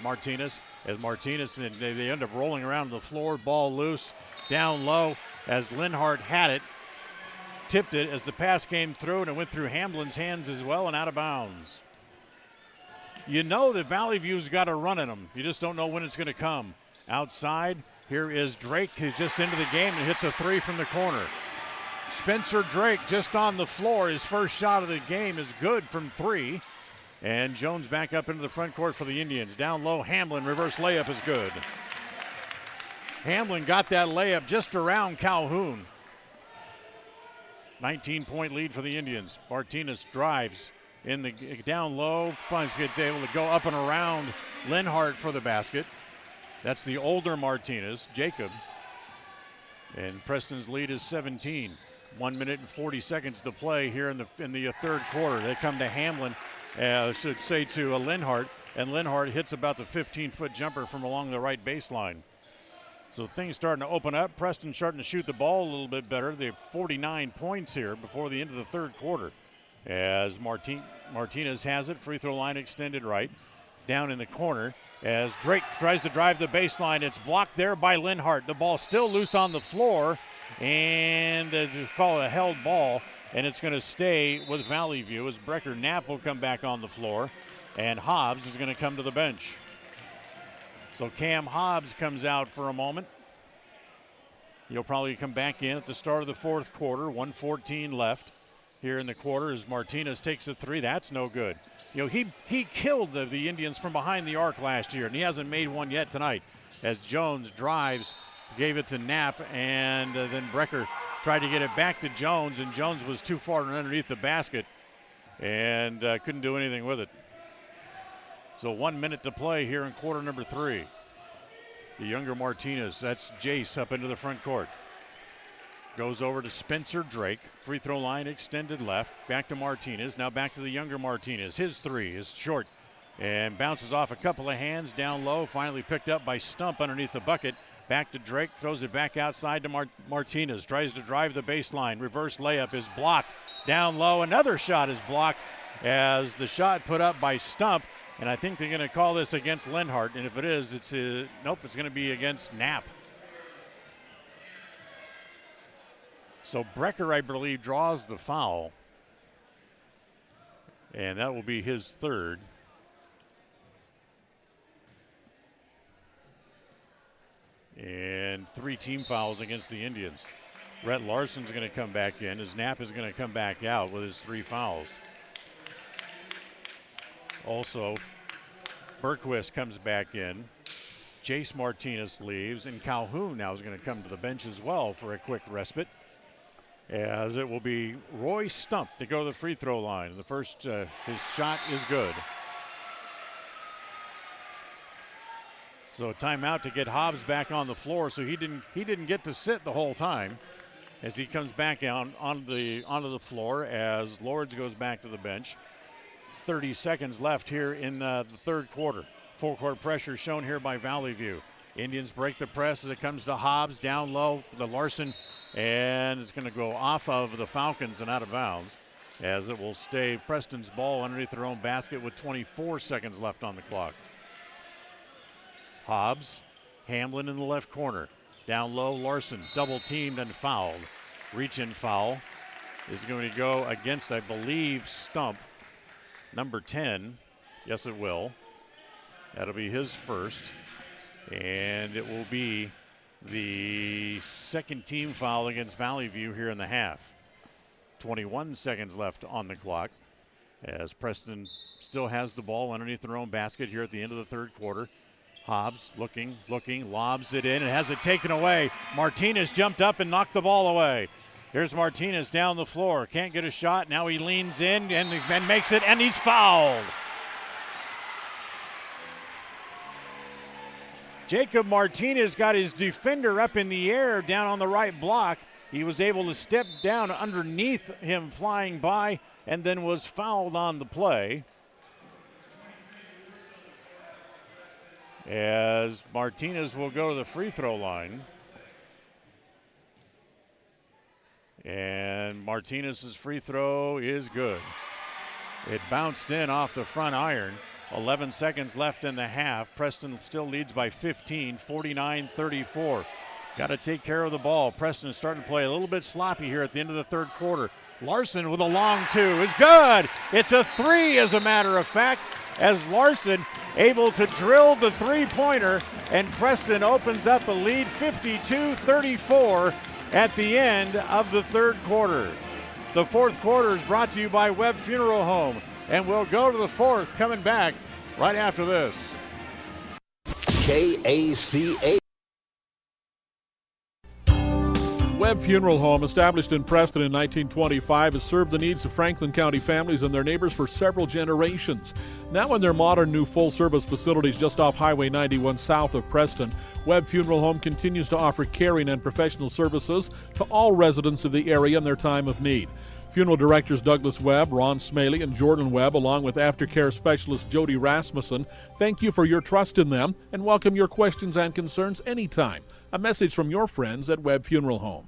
Martinez. As Martinez, and they end up rolling around the floor, ball loose, down low as Lenhart had it. Tipped it as the pass came through, and it went through Hamblin's hands as well and out of bounds. you know that Valley View's got a run in them. You just don't know when it's going to come. Outside, here is Drake, who's just into the game and hits a three from the corner. Spencer Drake just on the floor. His first shot of the game is good from three. And Jones back up into the front court for the Indians. Down low, Hamlin, reverse layup is good. Hamlin got that layup just around Calhoun. 19-point lead for the Indians. Martinez drives in the down low. Finds gets able to go up and around Linhart for the basket. That's the older Martinez, Jacob. And Preston's lead is 17. 1 minute and 40 seconds to play here in the third quarter. They come to Hamlin, should say to Linhart, and Linhart hits about the 15-foot jumper from along the right baseline. So things starting to open up. Preston starting to shoot the ball a little bit better. They have 49 points here before the end of the third quarter. As Martinez has it, free throw line extended right. Down in the corner as Drake tries to drive the baseline. It's blocked there by Linhart. The ball still loose on the floor. And call it a held ball, and it's going to stay with Valley View as Brecker Knapp will come back on the floor, and Hobbs is going to come to the bench. So Cam Hobbs comes out for a moment. He'll probably come back in at the start of the fourth quarter. 1:14 left here in the quarter as Martinez takes a three. That's no good. You know, he killed the Indians from behind the arc last year, and he hasn't made one yet tonight as Jones drives. Gave it to Knapp, and then Brecker tried to get it back to Jones, and Jones was too far underneath the basket and couldn't do anything with it. So 1 minute to play here in quarter number three. The younger Martinez, that's Jace up into the front court. Goes over to Spencer Drake. Free throw line extended left. Back to Martinez. Now back to the younger Martinez. His three is short and bounces off a couple of hands down low. Finally picked up by Stump underneath the bucket. Back to Drake, throws it back outside to Martinez. Tries to drive the baseline. Reverse layup is blocked. Down low, another shot is blocked as the shot put up by Stump. And I think they're going to call this against Linhart. And if it is, it's nope, it's going to be against Knapp. So Brecker, I believe, draws the foul. And that will be his third. And 3 team fouls against the Indians. Rhett Larson's going to come back in as Knapp is going to come back out with his 3 fouls. Also, Berquist comes back in. Jace Martinez leaves, and Calhoun now is going to come to the bench as well for a quick respite. As it will be Roy Stump to go to the free throw line. The first, his shot is good. So a timeout to get Hobbs back on the floor. So he didn't get to sit the whole time as he comes back onto the floor as Lords goes back to the bench. 30 seconds left here in the third quarter. Full court pressure shown here by Valley View. Indians break the press as it comes to Hobbs down low. The Larson, and it's going to go off of the Falcons and out of bounds as it will stay Preston's ball underneath their own basket with 24 seconds left on the clock. Hobbs, Hamlin in the left corner. Down low, Larson double teamed and fouled. Reach-in foul is going to go against, I believe, Stump, number 10. Yes, it will. That'll be his first. And it will be the second team foul against Valley View here in the half. 21 seconds left on the clock as Preston still has the ball underneath their own basket here at the end of the third quarter. Hobbs looking, lobs it in and has it taken away. Martinez jumped up and knocked the ball away. Here's Martinez down the floor. Can't get a shot. Now he leans in and makes it, and he's fouled. Jacob Martinez got his defender up in the air down on the right block. He was able to step down underneath him flying by and then was fouled on the play. As Martinez will go to the free throw line. And Martinez's free throw is good. It bounced in off the front iron. 11 seconds left in the half. Preston still leads by 15, 49-34. Got to take care of the ball. Preston is starting to play a little bit sloppy here at the end of the third quarter. Larson with a long two is good. It's a three, as a matter of fact. as Larson able to drill the three-pointer, and Preston opens up a lead 52-34 at the end of the third quarter. The fourth quarter is brought to you by Webb Funeral Home, and we'll go to the fourth coming back right after this. KACH. Webb Funeral Home, established in Preston in 1925, has served the needs of Franklin County families and their neighbors for several generations. Now in their modern new full-service facilities just off Highway 91 south of Preston, Webb Funeral Home continues to offer caring and professional services to all residents of the area in their time of need. Funeral directors Douglas Webb, Ron Smaley, and Jordan Webb, along with aftercare specialist Jody Rasmussen, thank you for your trust in them and welcome your questions and concerns anytime. A message from your friends at Webb Funeral Home.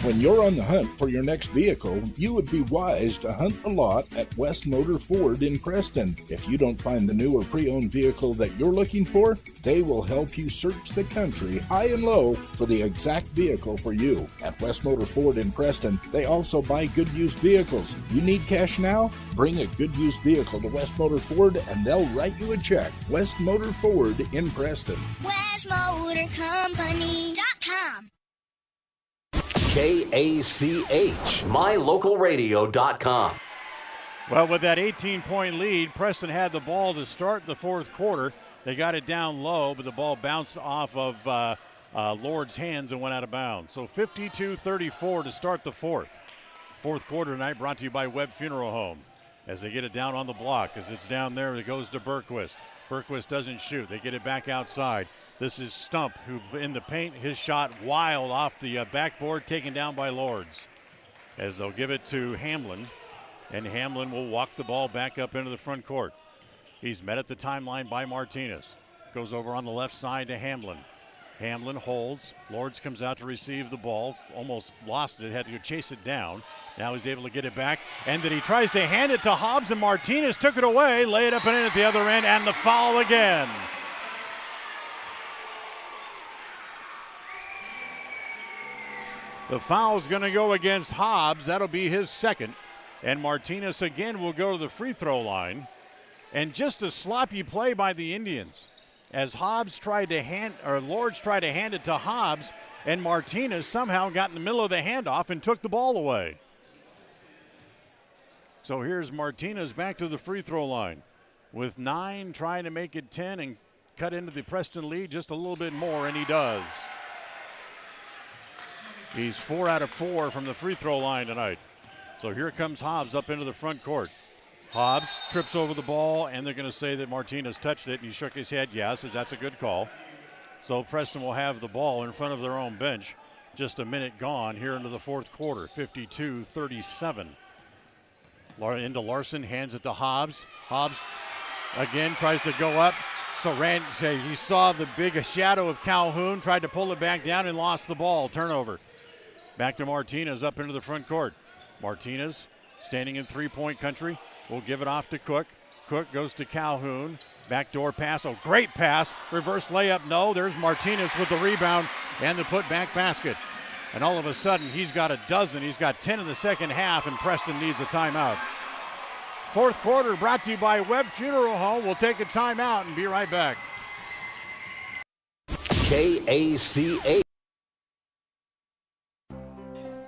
When you're on the hunt for your next vehicle, you would be wise to hunt the lot at West Motor Ford in Preston. If you don't find the new or pre-owned vehicle that you're looking for, they will help you search the country high and low for the exact vehicle for you. At West Motor Ford in Preston, they also buy good used vehicles. You need cash now? Bring a good used vehicle to West Motor Ford and they'll write you a check. West Motor Ford in Preston. WestMotorCompany.com. KACH, mylocalradio.com. Well, with that 18-point lead, Preston had the ball to start the fourth quarter. They got it down low, but the ball bounced off of Lord's hands and went out of bounds. So 52-34 to start the fourth. Fourth quarter tonight brought to you by Webb Funeral Home. As they get it down on the block, as it's down there, it goes to Berquist. Berquist doesn't shoot. They get it back outside. This is Stump, who in the paint, his shot wild off the backboard, taken down by Lords. As they'll give it to Hamlin, and Hamlin will walk the ball back up into the front court. He's met at the timeline by Martinez. Goes over on the left side to Hamlin. Hamlin holds. Lords comes out to receive the ball. Almost lost it, had to go chase it down. Now he's able to get it back, and then he tries to hand it to Hobbs, and Martinez took it away, laid it up and in at the other end, and the foul again. The foul's going to go against Hobbs. That'll be his second. And Martinez again will go to the free throw line. And just a sloppy play by the Indians. As Lords tried to hand it to Hobbs, and Martinez somehow got in the middle of the handoff and took the ball away. So here's Martinez back to the free throw line with 9, trying to make it 10 and cut into the Preston lead just a little bit more, and he does. He's 4 out of 4 from the free throw line tonight. So here comes Hobbs up into the front court. Hobbs trips over the ball, and they're going to say that Martinez touched it. He shook his head, yes, that's a good call. So Preston will have the ball in front of their own bench. Just a minute gone here into the fourth quarter, 52-37. Into Larson, hands it to Hobbs. Hobbs again tries to go up. So he saw the big shadow of Calhoun, tried to pull it back down and lost the ball. Turnover. Back to Martinez up into the front court. Martinez standing in three-point country. Will give it off to Cook. Cook goes to Calhoun. Backdoor pass. Oh, great pass. Reverse layup. No, there's Martinez with the rebound and the put-back basket. And all of a sudden, he's got a dozen. He's got 10 in the second half, and Preston needs a timeout. Fourth quarter brought to you by Webb Funeral Home. We'll take a timeout and be right back. KACH.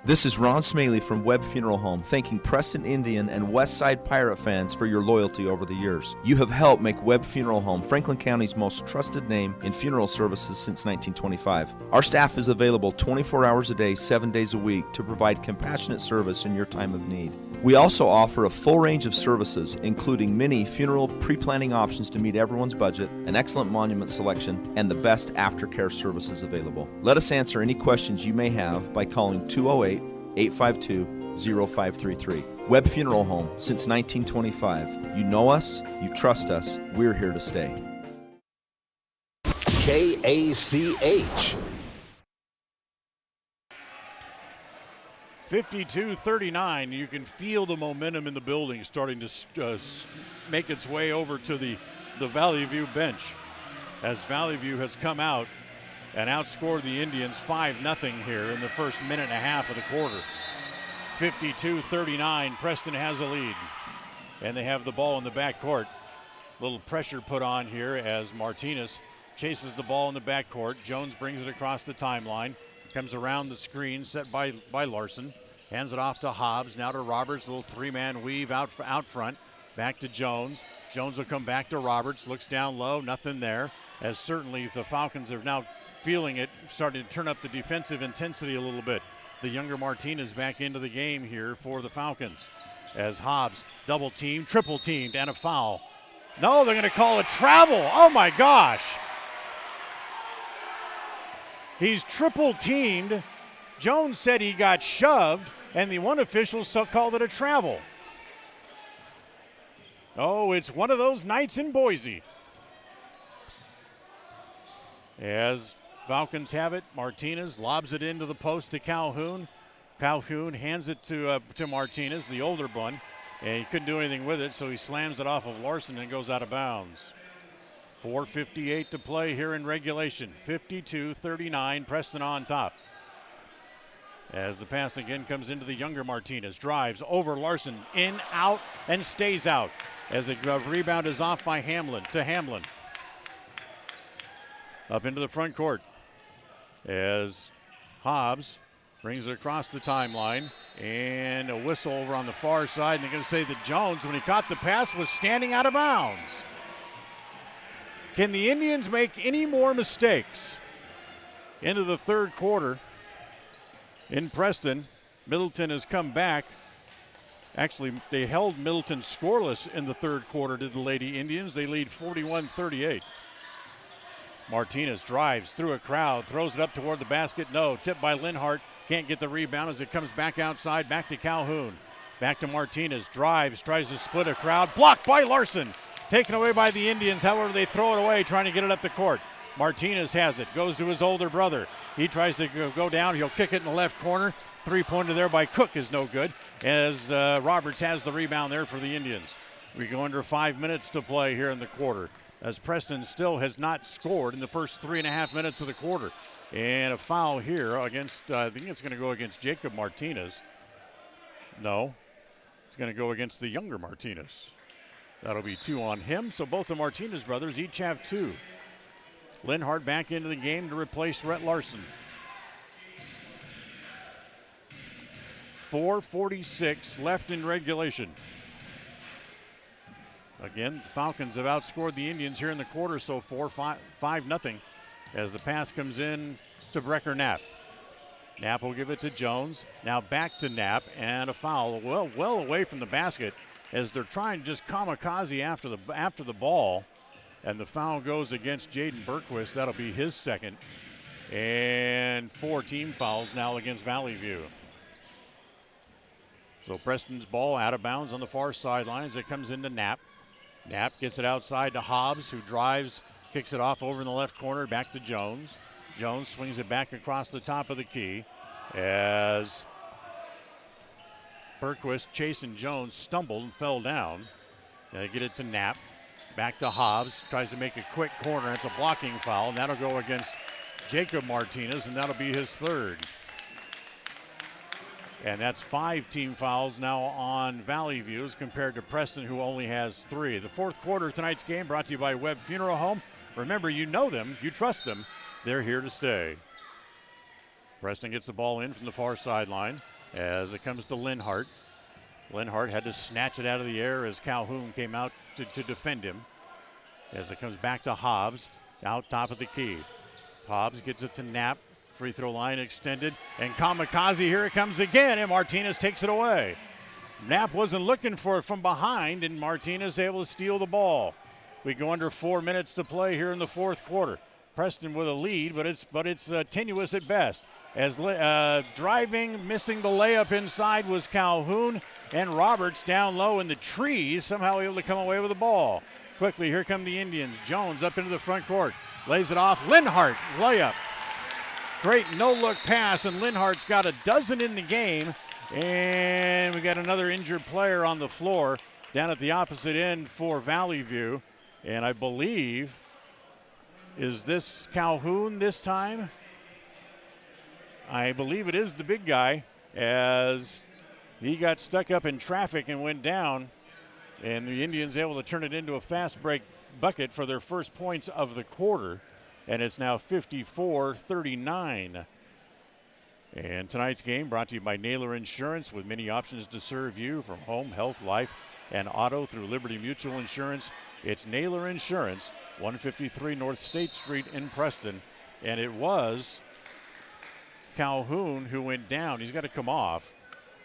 This is Ron Smaley from Webb Funeral Home, thanking Preston Indian and Westside Pirate fans for your loyalty over the years. You have helped make Webb Funeral Home Franklin County's most trusted name in funeral services since 1925. Our staff is available 24 hours a day, 7 days a week to provide compassionate service in your time of need. We also offer a full range of services, including many funeral pre-planning options to meet everyone's budget, an excellent monument selection, and the best aftercare services available. Let us answer any questions you may have by calling 208-852-0533. Webb Funeral Home, since 1925. You know us, you trust us, we're here to stay. KACH. 52-39. You can feel the momentum in the building starting to make its way over to the Vallivue bench, as Vallivue has come out and outscored the Indians 5-0 here in the first minute and a half of the quarter. 52-39, Preston has a lead. And they have the ball in the backcourt. Little pressure put on here as Martinez chases the ball in the backcourt. Jones brings it across the timeline. Comes around the screen set by Larson. Hands it off to Hobbs. Now to Roberts. A little three-man weave out front. Back to Jones. Jones will come back to Roberts. Looks down low. Nothing there. As certainly the Falcons are now feeling it, starting to turn up the defensive intensity a little bit. The younger Martinez back into the game here for the Falcons. As Hobbs double teamed, triple teamed, and a foul. No, they're going to call a travel. Oh my gosh. He's triple teamed. Jones said he got shoved, and the one official called it a travel. Oh, it's one of those nights in Boise. As Falcons have it, Martinez lobs it into the post to Calhoun. Calhoun hands it to Martinez, the older one, and he couldn't do anything with it, so he slams it off of Larson and goes out of bounds. 4:58 to play here in regulation. 52-39, Preston on top. As the pass again comes into the younger Martinez. Drives over Larson, in, out, and stays out. As the rebound is off by Hamlin to Hamlin. Up into the front court. As Hobbs brings it across the timeline. And a whistle over on the far side. And they're going to say that Jones, when he caught the pass, was standing out of bounds. Can the Indians make any more mistakes into the third quarter? In Preston, Middleton has come back. Actually, they held Middleton scoreless in the third quarter to the Lady Indians. They lead 41-38. Martinez drives through a crowd, throws it up toward the basket. No, tipped by Linhart. Can't get the rebound as it comes back outside, back to Calhoun. Back to Martinez, drives, tries to split a crowd. Blocked by Larson. Taken away by the Indians, however, they throw it away, trying to get it up the court. Martinez has it, goes to his older brother. He tries to go down, he'll kick it in the left corner. Three-pointer there by Cook is no good, as Roberts has the rebound there for the Indians. We go under 5 minutes to play here in the quarter, as Preston still has not scored in the first 3.5 minutes of the quarter. And a foul here against, I think it's going to go against Jacob Martinez. No, it's going to go against the younger Martinez. That'll be 2 on him, so both the Martinez brothers each have 2. Linhart back into the game to replace Rhett Larson. 4:46 left in regulation. Again, the Falcons have outscored the Indians here in the quarter so far, 5-0, as the pass comes in to Brecker Knapp. Knapp will give it to Jones. Now back to Knapp, and a foul well away from the basket as they're trying to just kamikaze after the ball. And the foul goes against Jaden Berquist. That'll be his second. And 4 team fouls now against Vallivue. So Preston's ball out of bounds on the far sideline as it comes into Knapp. Knapp gets it outside to Hobbs, who drives, kicks it off over in the left corner, back to Jones. Jones swings it back across the top of the key as Berquist chasing Jones stumbled and fell down. They get it to Knapp. Back to Hobbs, tries to make a quick corner. It's a blocking foul, and that'll go against Jacob Martinez, and that'll be his third. And that's 5 team fouls now on Vallivue as compared to Preston, who only has 3. The fourth quarter of tonight's game brought to you by Webb Funeral Home. Remember, you know them, you trust them. They're here to stay. Preston gets the ball in from the far sideline as it comes to Linhart. Linhart had to snatch it out of the air as Calhoun came out to defend him. As it comes back to Hobbs, out top of the key. Hobbs gets it to Knapp. Free throw line extended, and kamikaze, here it comes again, and Martinez takes it away. Knapp wasn't looking for it from behind, and Martinez able to steal the ball. We go under 4 minutes to play here in the fourth quarter. Preston with a lead, but it's tenuous at best. As driving, missing the layup inside was Calhoun, and Roberts down low in the trees, somehow able to come away with the ball. Quickly, here come the Indians. Jones up into the front court, lays it off. Linhart, layup. Great no-look pass, and Linhart's got a dozen in the game. And we got another injured player on the floor down at the opposite end for Vallivue. And I believe, is this Calhoun this time? I believe it is the big guy, as He got stuck up in traffic and went down, and the Indians able to turn it into a fast break bucket for their first points of the quarter, and it's now 54-39. And tonight's game brought to you by Naylor Insurance, with many options to serve you, from home, health, life, and auto through Liberty Mutual Insurance. It's Naylor Insurance, 153 North State Street in Preston, and it was Calhoun who went down. He's got to come off,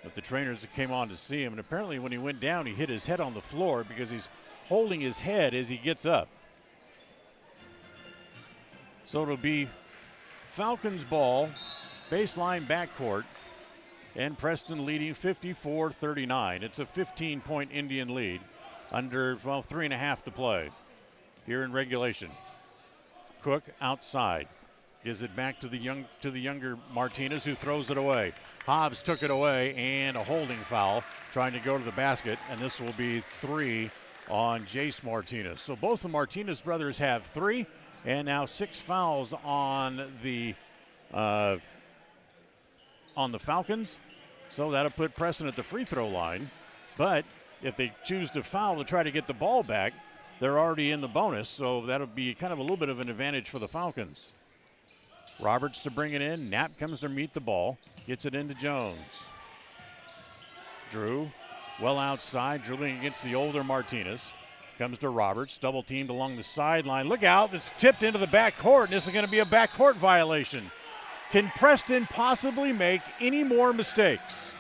but the trainers came on to see him, and apparently when he went down, he hit his head on the floor because he's holding his head as he gets up. So it'll be Falcons ball, baseline backcourt, and Preston leading 54-39. It's a 15-point Indian lead under, 3.5 to play here in regulation. Cook outside. Gives it back to the younger Martinez, who throws it away. Hobbs took it away, and a holding foul trying to go to the basket, and this will be 3 on Jace Martinez. So both the Martinez brothers have 3, and now 6 fouls on the Falcons. So that'll put Preston at the free throw line. But if they choose to foul to try to get the ball back, they're already in the bonus, so that'll be kind of a little bit of an advantage for the Falcons. Roberts to bring it in. Knapp comes to meet the ball. Gets it into Jones. Drew, well outside, dribbling against the older Martinez. Comes to Roberts, double teamed along the sideline. Look out, it's tipped into the backcourt, and this is going to be a backcourt violation. Can Preston possibly make any more mistakes?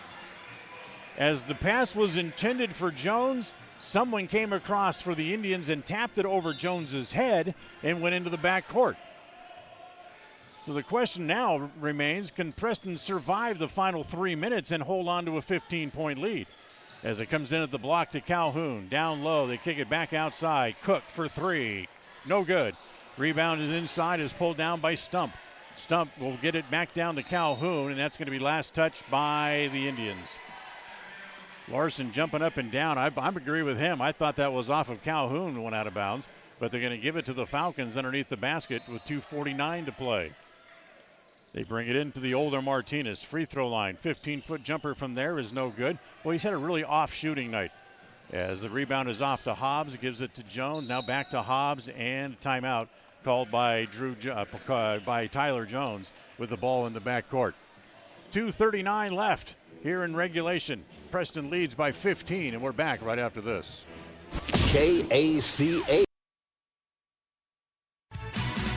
As the pass was intended for Jones, someone came across for the Indians and tapped it over Jones's head and went into the backcourt. So the question now remains, can Preston survive the final 3 minutes and hold on to a 15-point lead? As it comes in at the block to Calhoun. Down low, they kick it back outside. Cook for 3. No good. Rebound is inside, is pulled down by Stump. Stump will get it back down to Calhoun, and that's going to be last touch by the Indians. Larson jumping up and down. I agree with him. I thought that was off of Calhoun and went out of bounds, but they're going to give it to the Falcons underneath the basket with 2:49 to play. They bring it into the older Martinez. Free throw line. 15-foot jumper from there is no good. Well, he's had a really off shooting night. As the rebound is off to Hobbs, gives it to Jones. Now back to Hobbs, and timeout called by by Tyler Jones with the ball in the backcourt. 2:39 left here in regulation. Preston leads by 15, and we're back right after this. KACA.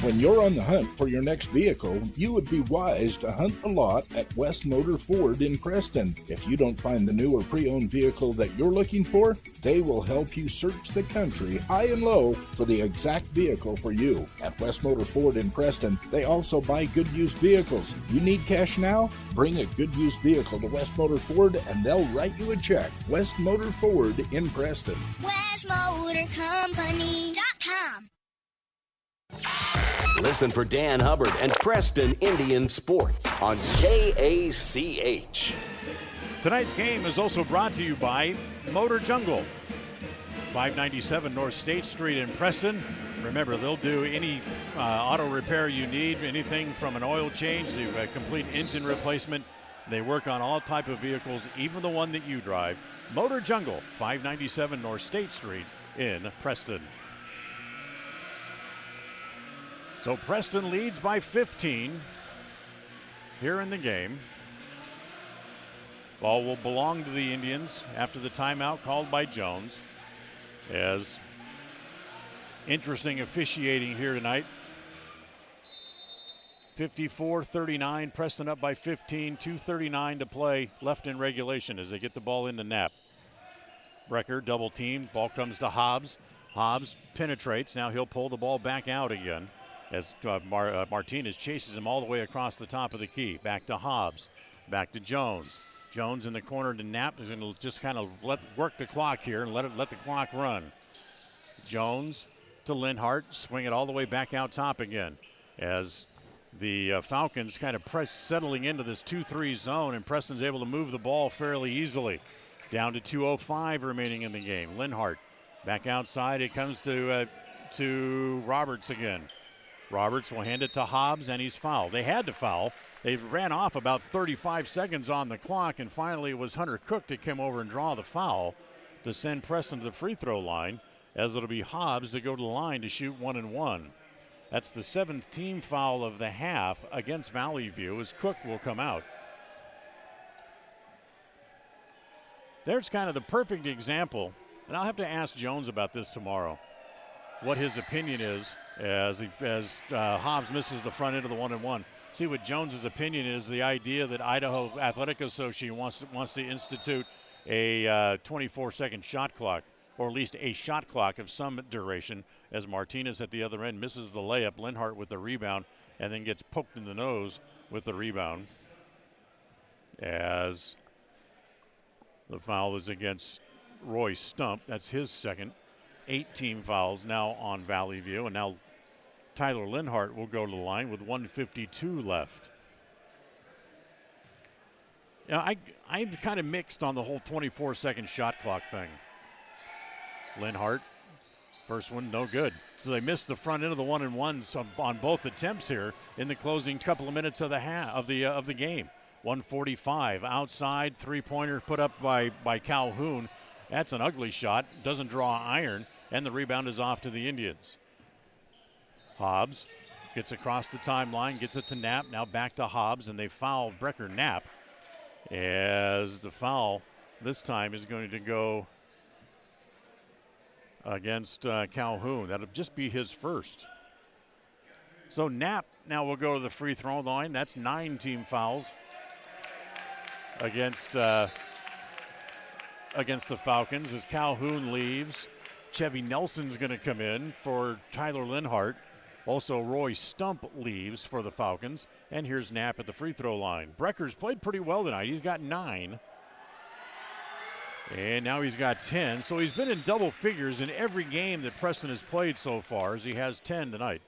When you're on the hunt for your next vehicle, you would be wise to hunt the lot at West Motor Ford in Preston. If you don't find the new or pre-owned vehicle that you're looking for, they will help you search the country high and low for the exact vehicle for you. At West Motor Ford in Preston, they also buy good used vehicles. You need cash now? Bring a good used vehicle to West Motor Ford and they'll write you a check. West Motor Ford in Preston. WestMotorCompany.com. Listen for Dan Hubbard and Preston Indian Sports on KACH. Tonight's game is also brought to you by Motor Jungle, 597 North State Street in Preston. Remember, they'll do any auto repair you need, anything from an oil change to a complete engine replacement. They work on all type of vehicles, even the one that you drive. Motor Jungle, 597 North State Street in Preston. So Preston leads by 15 here in the game. Ball will belong to the Indians after the timeout called by Jones. As interesting officiating here tonight. 54-39, Preston up by 15, 2:39 to play left in regulation as they get the ball into Knapp. Brecker double team, ball comes to Hobbs. Hobbs penetrates, now he'll pull the ball back out again as Martinez chases him all the way across the top of the key. Back to Hobbs, back to Jones. Jones in the corner to Knapp is going to just kind of work the clock here and let the clock run. Jones to Linhart, swing it all the way back out top again as the Falcons kind of settling into this 2-3 zone, and Preston's able to move the ball fairly easily. Down to 2:05 remaining in the game. Linhart back outside. It comes to Roberts again. Roberts will hand it to Hobbs, and he's fouled. They had to foul They ran off about 35 seconds on the clock, and finally it was Hunter Cook to come over and draw the foul to send Preston to the free throw line, as it'll be Hobbs to go to the line to shoot 1-1. That's the 7th team foul of the half against Valley View, as Cook will come out. There's kind of the perfect example, and I'll have to ask Jones about this tomorrow, what his opinion is as Hobbs misses the front end of the 1-1. See what Jones's opinion is, the idea that Idaho Athletic Association wants to institute a 24-second shot clock, or at least a shot clock of some duration, as Martinez at the other end misses the layup, Linhart with the rebound, and then gets poked in the nose with the rebound. As the foul is against Roy Stump. That's his second. 8 team fouls now on Valley View, and now Tyler Linhart will go to the line with 1:52 left. I'm kind of mixed on the whole 24-second shot clock thing. Linhart, first one, no good. So they missed the front end of the 1-1s on both attempts here in the closing couple of minutes of the game. 1:45 outside, three-pointer put up by Calhoun. That's an ugly shot, doesn't draw iron, and the rebound is off to the Indians. Hobbs gets across the timeline, gets it to Knapp, now back to Hobbs, and they foul Brecker Knapp, as the foul this time is going to go against Calhoun. That'll just be his first. So Knapp now will go to the free throw line. That's 9 team fouls against the Falcons. As Calhoun leaves, Chevy Nelson's going to come in for Tyler Linhart. Also, Roy Stump leaves for the Falcons. And here's Knapp at the free throw line. Brecker's played pretty well tonight. He's got 9. And now he's got 10. So he's been in double figures in every game that Preston has played so far, as he has 10 tonight.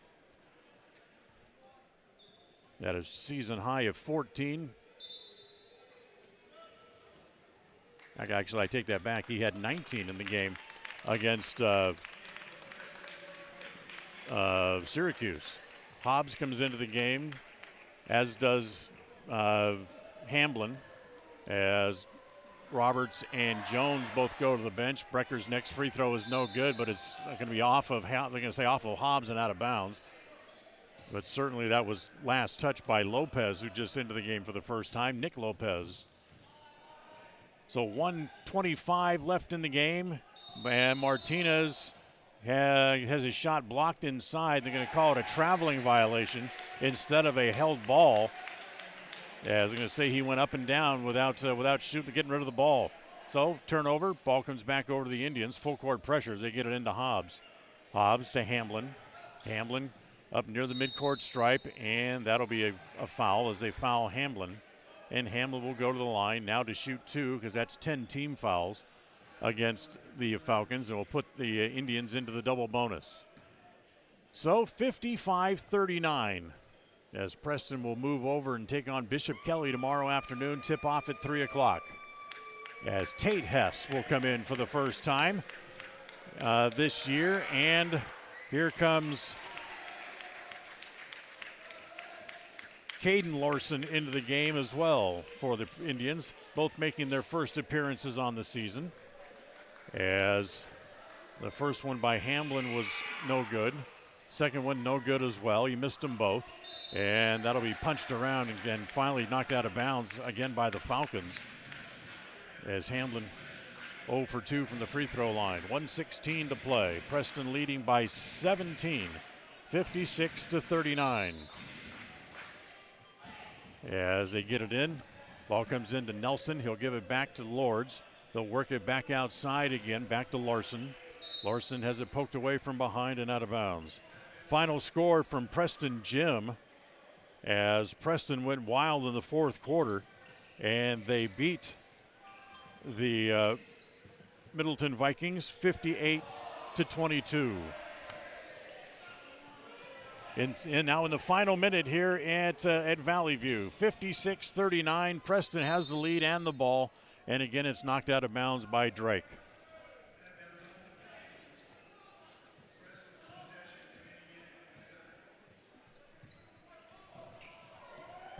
That is season high of 14. Actually, I take that back. He had 19 in the game against Syracuse. Hobbs comes into the game, as does Hamblin, as Roberts and Jones both go to the bench. Brecker's next free throw is no good, but it's going to be off of Hobbs and out of bounds. But certainly that was last touched by Lopez, who just into the game for the first time, Nick Lopez. So 1:25 left in the game, and Martinez has his shot blocked inside. They're going to call it a traveling violation instead of a held ball. Yeah, I was going to say he went up and down without shooting, getting rid of the ball. So turnover, ball comes back over to the Indians. Full court pressure as they get it into Hobbs. Hobbs to Hamblin. Hamblin up near the midcourt stripe, and that'll be a foul as they foul Hamblin. And Hamlin will go to the line now to shoot 2, because that's 10 team fouls against the Falcons, and will put the Indians into the double bonus. So 55-39 as Preston will move over and take on Bishop Kelly tomorrow afternoon. Tip off at 3 o'clock. As Tate Hess will come in for the first time this year. And here comes Caden Larson into the game as well for the Indians, both making their first appearances on the season. As the first one by Hamblin was no good. Second one no good as well. He missed them both. And that'll be punched around and finally knocked out of bounds again by the Falcons. As Hamblin 0 for 2 from the free throw line. 1:16 to play. Preston leading by 17, 56-39. As they get it in, ball comes into Nelson. He'll give it back to Lords. They'll work it back outside again, back to Larson. Larson has it poked away from behind and out of bounds. Final score from Preston Gym, as Preston went wild in the fourth quarter, and they beat the Middleton Vikings 58-22. And now in the final minute here at Valley View, 56-39. Preston has the lead and the ball, and again it's knocked out of bounds by Drake.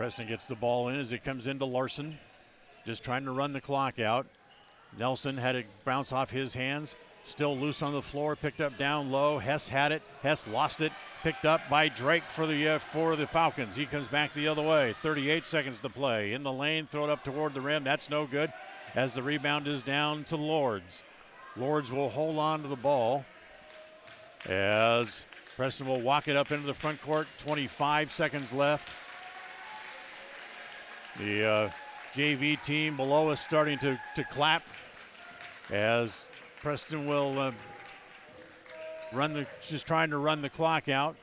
Preston gets the ball in as it comes into Larson. Just trying to run the clock out. Nelson had it bounce off his hands. Still loose on the floor, picked up down low. Hess had it. Hess lost it. Picked up by Drake for the Falcons. He comes back the other way. 38 seconds to play. In the lane, throw it up toward the rim. That's no good as the rebound is down to Lords. Lords will hold on to the ball as Preston will walk it up into the front court. 25 seconds left. The JV team below us starting to clap as Preston will just trying to run the clock out.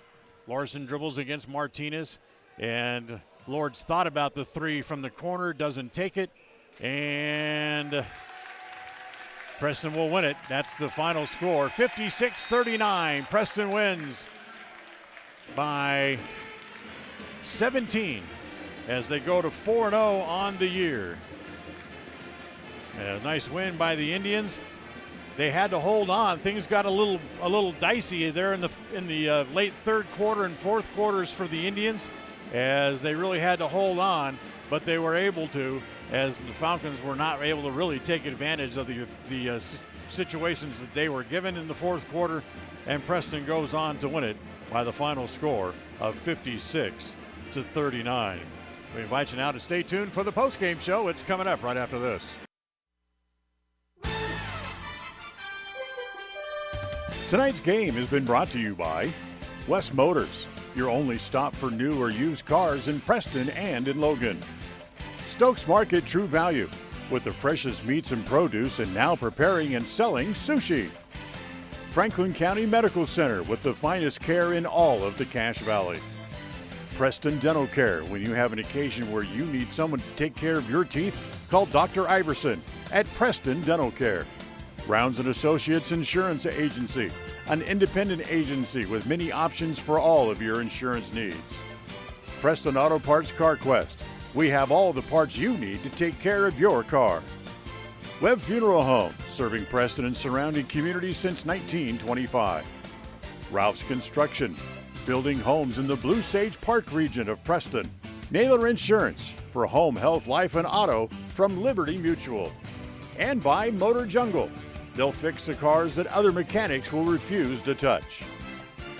Larson dribbles against Martinez, and Lords thought about the three from the corner, doesn't take it, and Preston will win it. That's the final score, 56-39. Preston wins by 17 as they go to 4-0 on the year. A nice win by the Indians. They had to hold on. Things got a little dicey there in the late third quarter and fourth quarters for the Indians, as they really had to hold on, but they were able to, as the Falcons were not able to really take advantage of the situations that they were given in the fourth quarter, and Preston goes on to win it by the final score of 56-39. We invite you now to stay tuned for the postgame show. It's coming up right after this. Tonight's game has been brought to you by West Motors, your only stop for new or used cars in Preston and in Logan. Stokes Market True Value, with the freshest meats and produce and now preparing and selling sushi. Franklin County Medical Center, with the finest care in all of the Cache Valley. Preston Dental Care, when you have an occasion where you need someone to take care of your teeth, call Dr. Iverson at Preston Dental Care. Rounds & Associates Insurance Agency, an independent agency with many options for all of your insurance needs. Preston Auto Parts CarQuest, we have all the parts you need to take care of your car. Webb Funeral Home, serving Preston and surrounding communities since 1925. Ralph's Construction, building homes in the Blue Sage Park region of Preston. Naylor Insurance, for home, health, life, and auto from Liberty Mutual. And by Motor Jungle. They'll fix the cars that other mechanics will refuse to touch.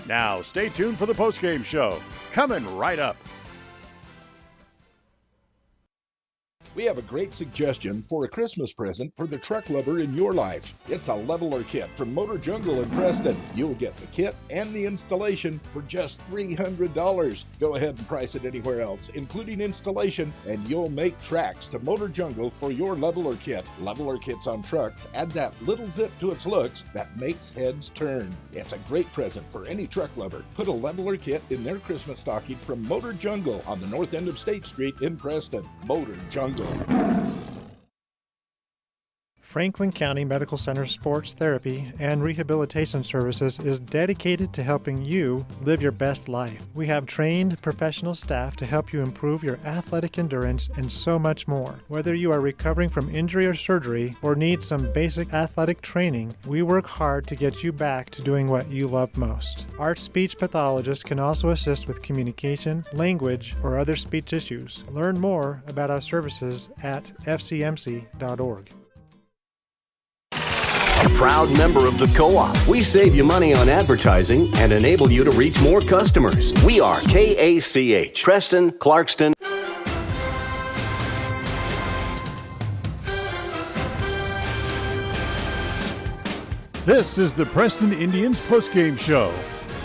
Now, stay tuned for the postgame show. Coming right up. We have a great suggestion for a Christmas present for the truck lover in your life. It's a leveler kit from Motor Jungle in Preston. You'll get the kit and the installation for just $300. Go ahead and price it anywhere else, including installation, and you'll make tracks to Motor Jungle for your leveler kit. Leveler kits on trucks add that little zip to its looks that makes heads turn. It's a great present for any truck lover. Put a leveler kit in their Christmas stocking from Motor Jungle on the north end of State Street in Preston. Motor Jungle. Franklin County Medical Center Sports Therapy and Rehabilitation Services is dedicated to helping you live your best life. We have trained professional staff to help you improve your athletic endurance and so much more. Whether you are recovering from injury or surgery or need some basic athletic training, we work hard to get you back to doing what you love most. Our speech pathologist can also assist with communication, language, or other speech issues. Learn more about our services at fcmc.org. A proud member of the Co-op. We save you money on advertising and enable you to reach more customers. We are KACH, Preston, Clarkston. This is the Preston Indians postgame show.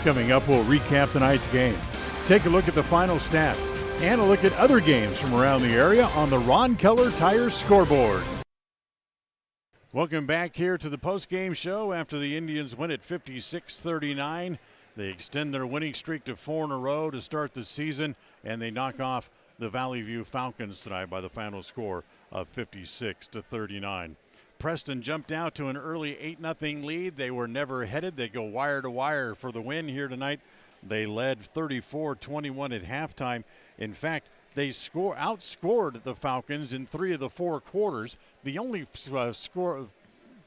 Coming up, we'll recap tonight's game, take a look at the final stats, and a look at other games from around the area on the Ron Keller Tire scoreboard. Welcome back here to the postgame show after the Indians win at 56-39. They extend their winning streak to 4 in a row to start the season, and they knock off the Vallivue Falcons tonight by the final score of 56-39. Preston jumped out to an early 8-0 lead. They were never headed. They go wire to wire for the win here tonight. They led 34-21 at halftime. In fact, they outscored the Falcons in 3 of the 4 quarters. The only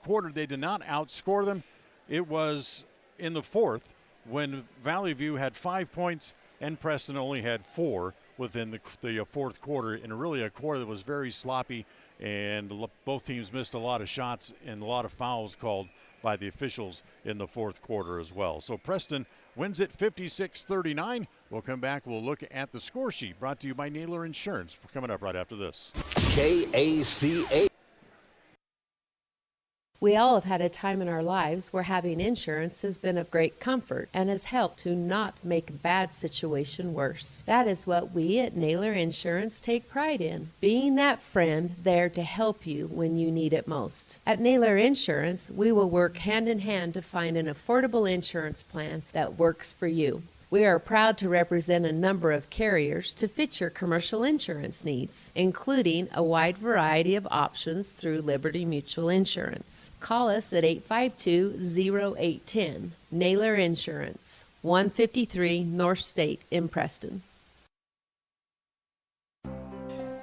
quarter they did not outscore them, it was in the fourth when Valley View had 5 points and Preston only had 4 within the fourth quarter, and really a quarter that was very sloppy, and both teams missed a lot of shots and a lot of fouls called by the officials in the fourth quarter as well. So Preston wins it 56-39. We'll come back. We'll look at the score sheet brought to you by Naylor Insurance. We're coming up right after this. KACA. We all have had a time in our lives where having insurance has been of great comfort and has helped to not make a bad situation worse. That is what we at Naylor Insurance take pride in, being that friend there to help you when you need it most. At Naylor Insurance, we will work hand in hand to find an affordable insurance plan that works for you. We are proud to represent a number of carriers to fit your commercial insurance needs, including a wide variety of options through Liberty Mutual Insurance. Call us at 852-0810. Naylor Insurance, 153 North State in Preston.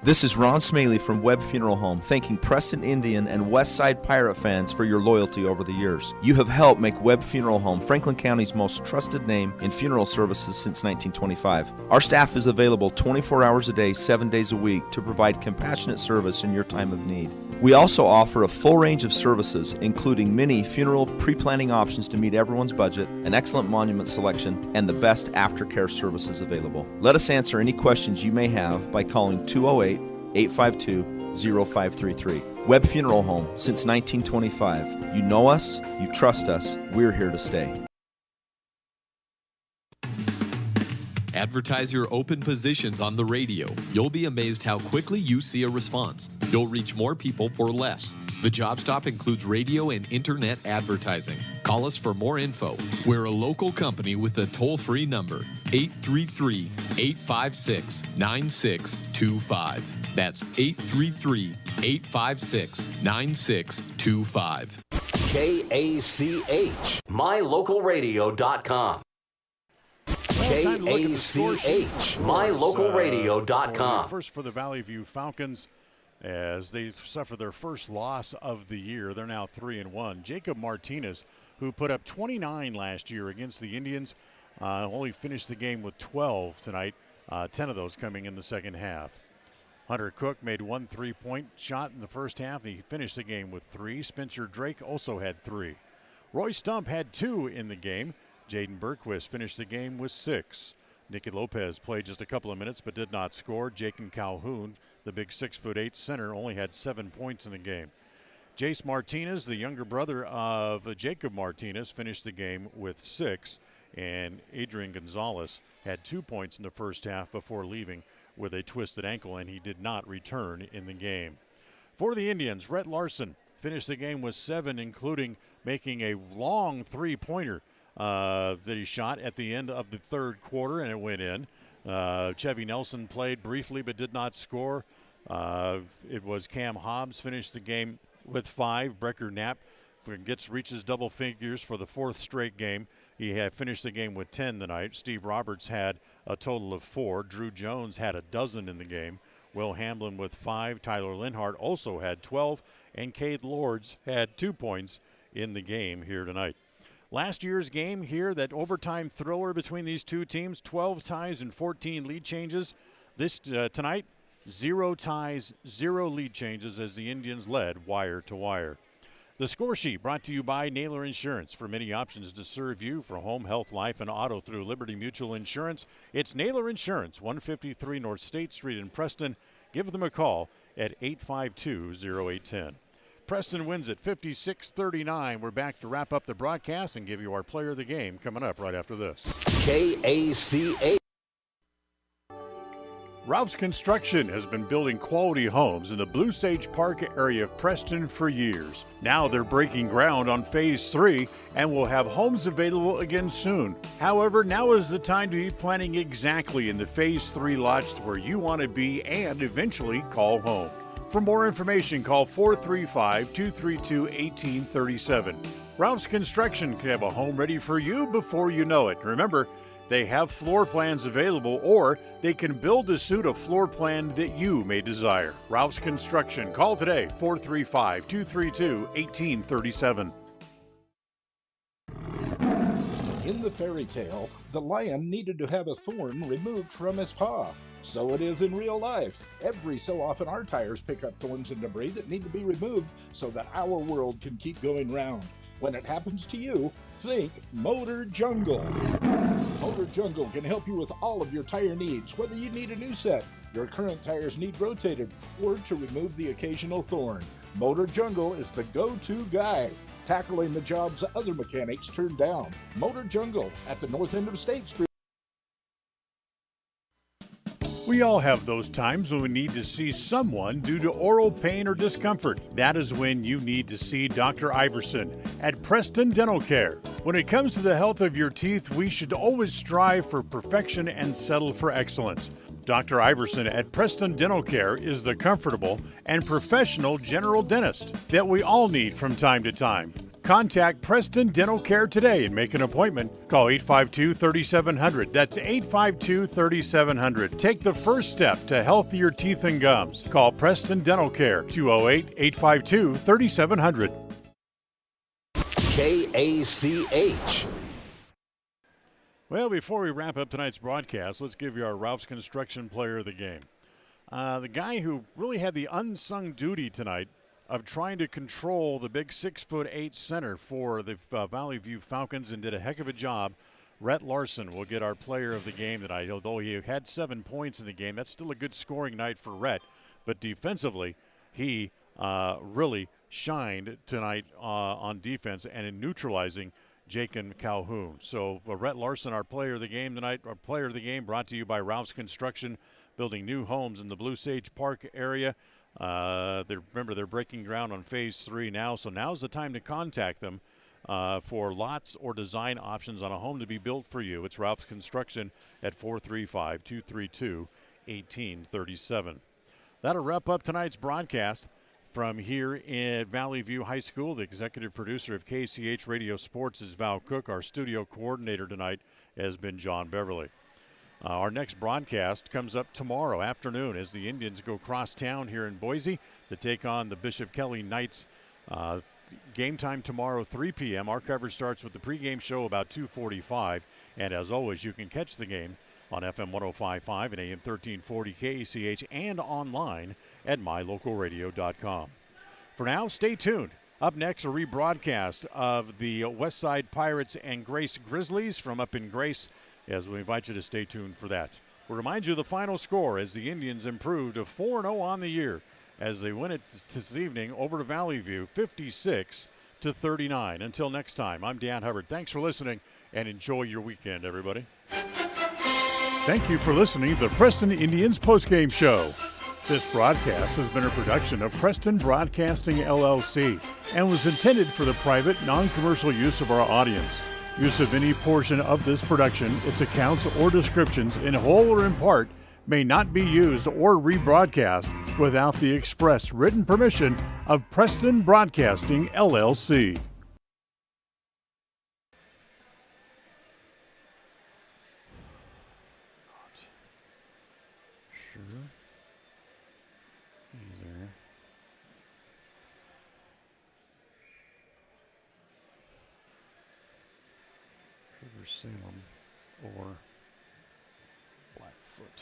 This is Ron Smaley from Webb Funeral Home, thanking Preston Indian and Westside Pirate fans for your loyalty over the years. You have helped make Webb Funeral Home Franklin County's most trusted name in funeral services since 1925. Our staff is available 24 hours a day, 7 days a week to provide compassionate service in your time of need. We also offer a full range of services, including many funeral pre-planning options to meet everyone's budget, an excellent monument selection, and the best aftercare services available. Let us answer any questions you may have by calling 208-852-0533. Webb Funeral Home, since 1925. You know us, you trust us, we're here to stay. Advertise your open positions on the radio. You'll be amazed how quickly you see a response. You'll reach more people for less. The job stop includes radio and internet advertising. Call us for more info. We're a local company with a toll-free number, 833-856-9625. That's 833-856-9625. KACH, mylocalradio.com. KACH, mylocalradio.com. First for the Vallivue Falcons as they suffer their first loss of the year. They're now 3-1. Jacob Martinez, who put up 29 last year against the Indians, only finished the game with 12 tonight, 10 of those coming in the second half. Hunter Cook made one 3-point shot in the first half. He finished the game with 3. Spencer Drake also had 3. Roy Stump had 2 in the game. Jaden Berquist finished the game with 6. Nicky Lopez played just a couple of minutes but did not score. Jacob Calhoun, the big 6'8" center, only had 7 points in the game. Jace Martinez, the younger brother of Jacob Martinez, finished the game with 6. And Adrian Gonzalez had 2 points in the first half before leaving with a twisted ankle, and he did not return in the game. For the Indians, Rhett Larson finished the game with 7, including making a long 3-pointer that he shot at the end of the third quarter, and it went in. Chevy Nelson played briefly but did not score. It was Cam Hobbs finished the game with 5. Brecker Knapp reaches double figures for the 4th straight game. He had finished the game with 10 tonight. Steve Roberts had a total of 4. Drew Jones had a dozen in the game. Will Hamblin with 5. Tyler Linhart also had 12. And Cade Lords had 2 points in the game here tonight. Last year's game here, that overtime thriller between these two teams, 12 ties and 14 lead changes. This tonight, 0 ties, 0 lead changes as the Indians led wire to wire. The score sheet brought to you by Naylor Insurance. For many options to serve you for home, health, life, and auto through Liberty Mutual Insurance, it's Naylor Insurance, 153 North State Street in Preston. Give them a call at 852-0810. Preston wins it 56-39. We're back to wrap up the broadcast and give you our player of the game coming up right after this. KACA. Ralph's Construction has been building quality homes in the Blue Sage Park area of Preston for years. Now they're breaking ground on Phase 3 and will have homes available again soon. However, now is the time to be planning exactly in the Phase 3 lots where you want to be and eventually call home. For more information, call 435-232-1837. Ralph's Construction can have a home ready for you before you know it. Remember, they have floor plans available, or they can build to suit a floor plan that you may desire. Ralph's Construction. Call today, 435-232-1837. In the fairy tale, the lion needed to have a thorn removed from his paw. So it is in real life. Every so often our tires pick up thorns and debris that need to be removed so that our world can keep going round. When it happens to you, think Motor Jungle. Motor Jungle can help you with all of your tire needs, whether you need a new set, your current tires need rotated, or to remove the occasional thorn. Motor Jungle is the go-to guy, tackling the jobs other mechanics turn down. Motor Jungle at the north end of State Street. We all have those times when we need to see someone due to oral pain or discomfort. That is when you need to see Dr. Iverson at Preston Dental Care. When it comes to the health of your teeth, we should always strive for perfection and settle for excellence. Dr. Iverson at Preston Dental Care is the comfortable and professional general dentist that we all need from time to time. Contact Preston Dental Care today and make an appointment. Call 852-3700. That's 852-3700. Take the first step to healthier teeth and gums. Call Preston Dental Care, 208-852-3700. KACH. Well, before we wrap up tonight's broadcast, let's give you our Ralph's Construction Player of the Game. The guy who really had the unsung duty tonight of trying to control the big 6'8" center for the Vallivue Falcons and did a heck of a job. Rhett Larson will get our player of the game tonight. Although he had 7 points in the game, that's still a good scoring night for Rhett. But defensively, he really shined tonight on defense and in neutralizing Jacob Calhoun. So Rhett Larson, our player of the game tonight. Our player of the game brought to you by Ralph's Construction, building new homes in the Blue Sage Park area. Remember, they're breaking ground on Phase 3 now, so now's the time to contact them for lots or design options on a home to be built for you. It's Ralph's Construction at 435-232-1837. That'll wrap up tonight's broadcast from here in Vallivue High School. The executive producer of KCH Radio Sports is Val Cook. Our studio coordinator tonight has been John Beverly. Our next broadcast comes up tomorrow afternoon as the Indians go cross town here in Boise to take on the Bishop Kelly Knights. Game time tomorrow, 3 p.m. Our coverage starts with the pregame show about 2:45. And as always, you can catch the game on FM 105.5 and AM 1340 KACH and online at mylocalradio.com. For now, stay tuned. Up next, a rebroadcast of the Westside Pirates and Grace Grizzlies from up in Grace, as we invite you to stay tuned for that. We'll remind you of the final score as the Indians improve to 4-0 on the year as they win it this evening over to Vallivue, 56-39. Until next time, I'm Dan Hubbard. Thanks for listening and enjoy your weekend, everybody. Thank you for listening to the Preston Indians postgame show. This broadcast has been a production of Preston Broadcasting, LLC, and was intended for the private, non-commercial use of our audience. Use of any portion of this production, its accounts or descriptions, in whole or in part, may not be used or rebroadcast without the express written permission of Preston Broadcasting, LLC. Salem or Blackfoot.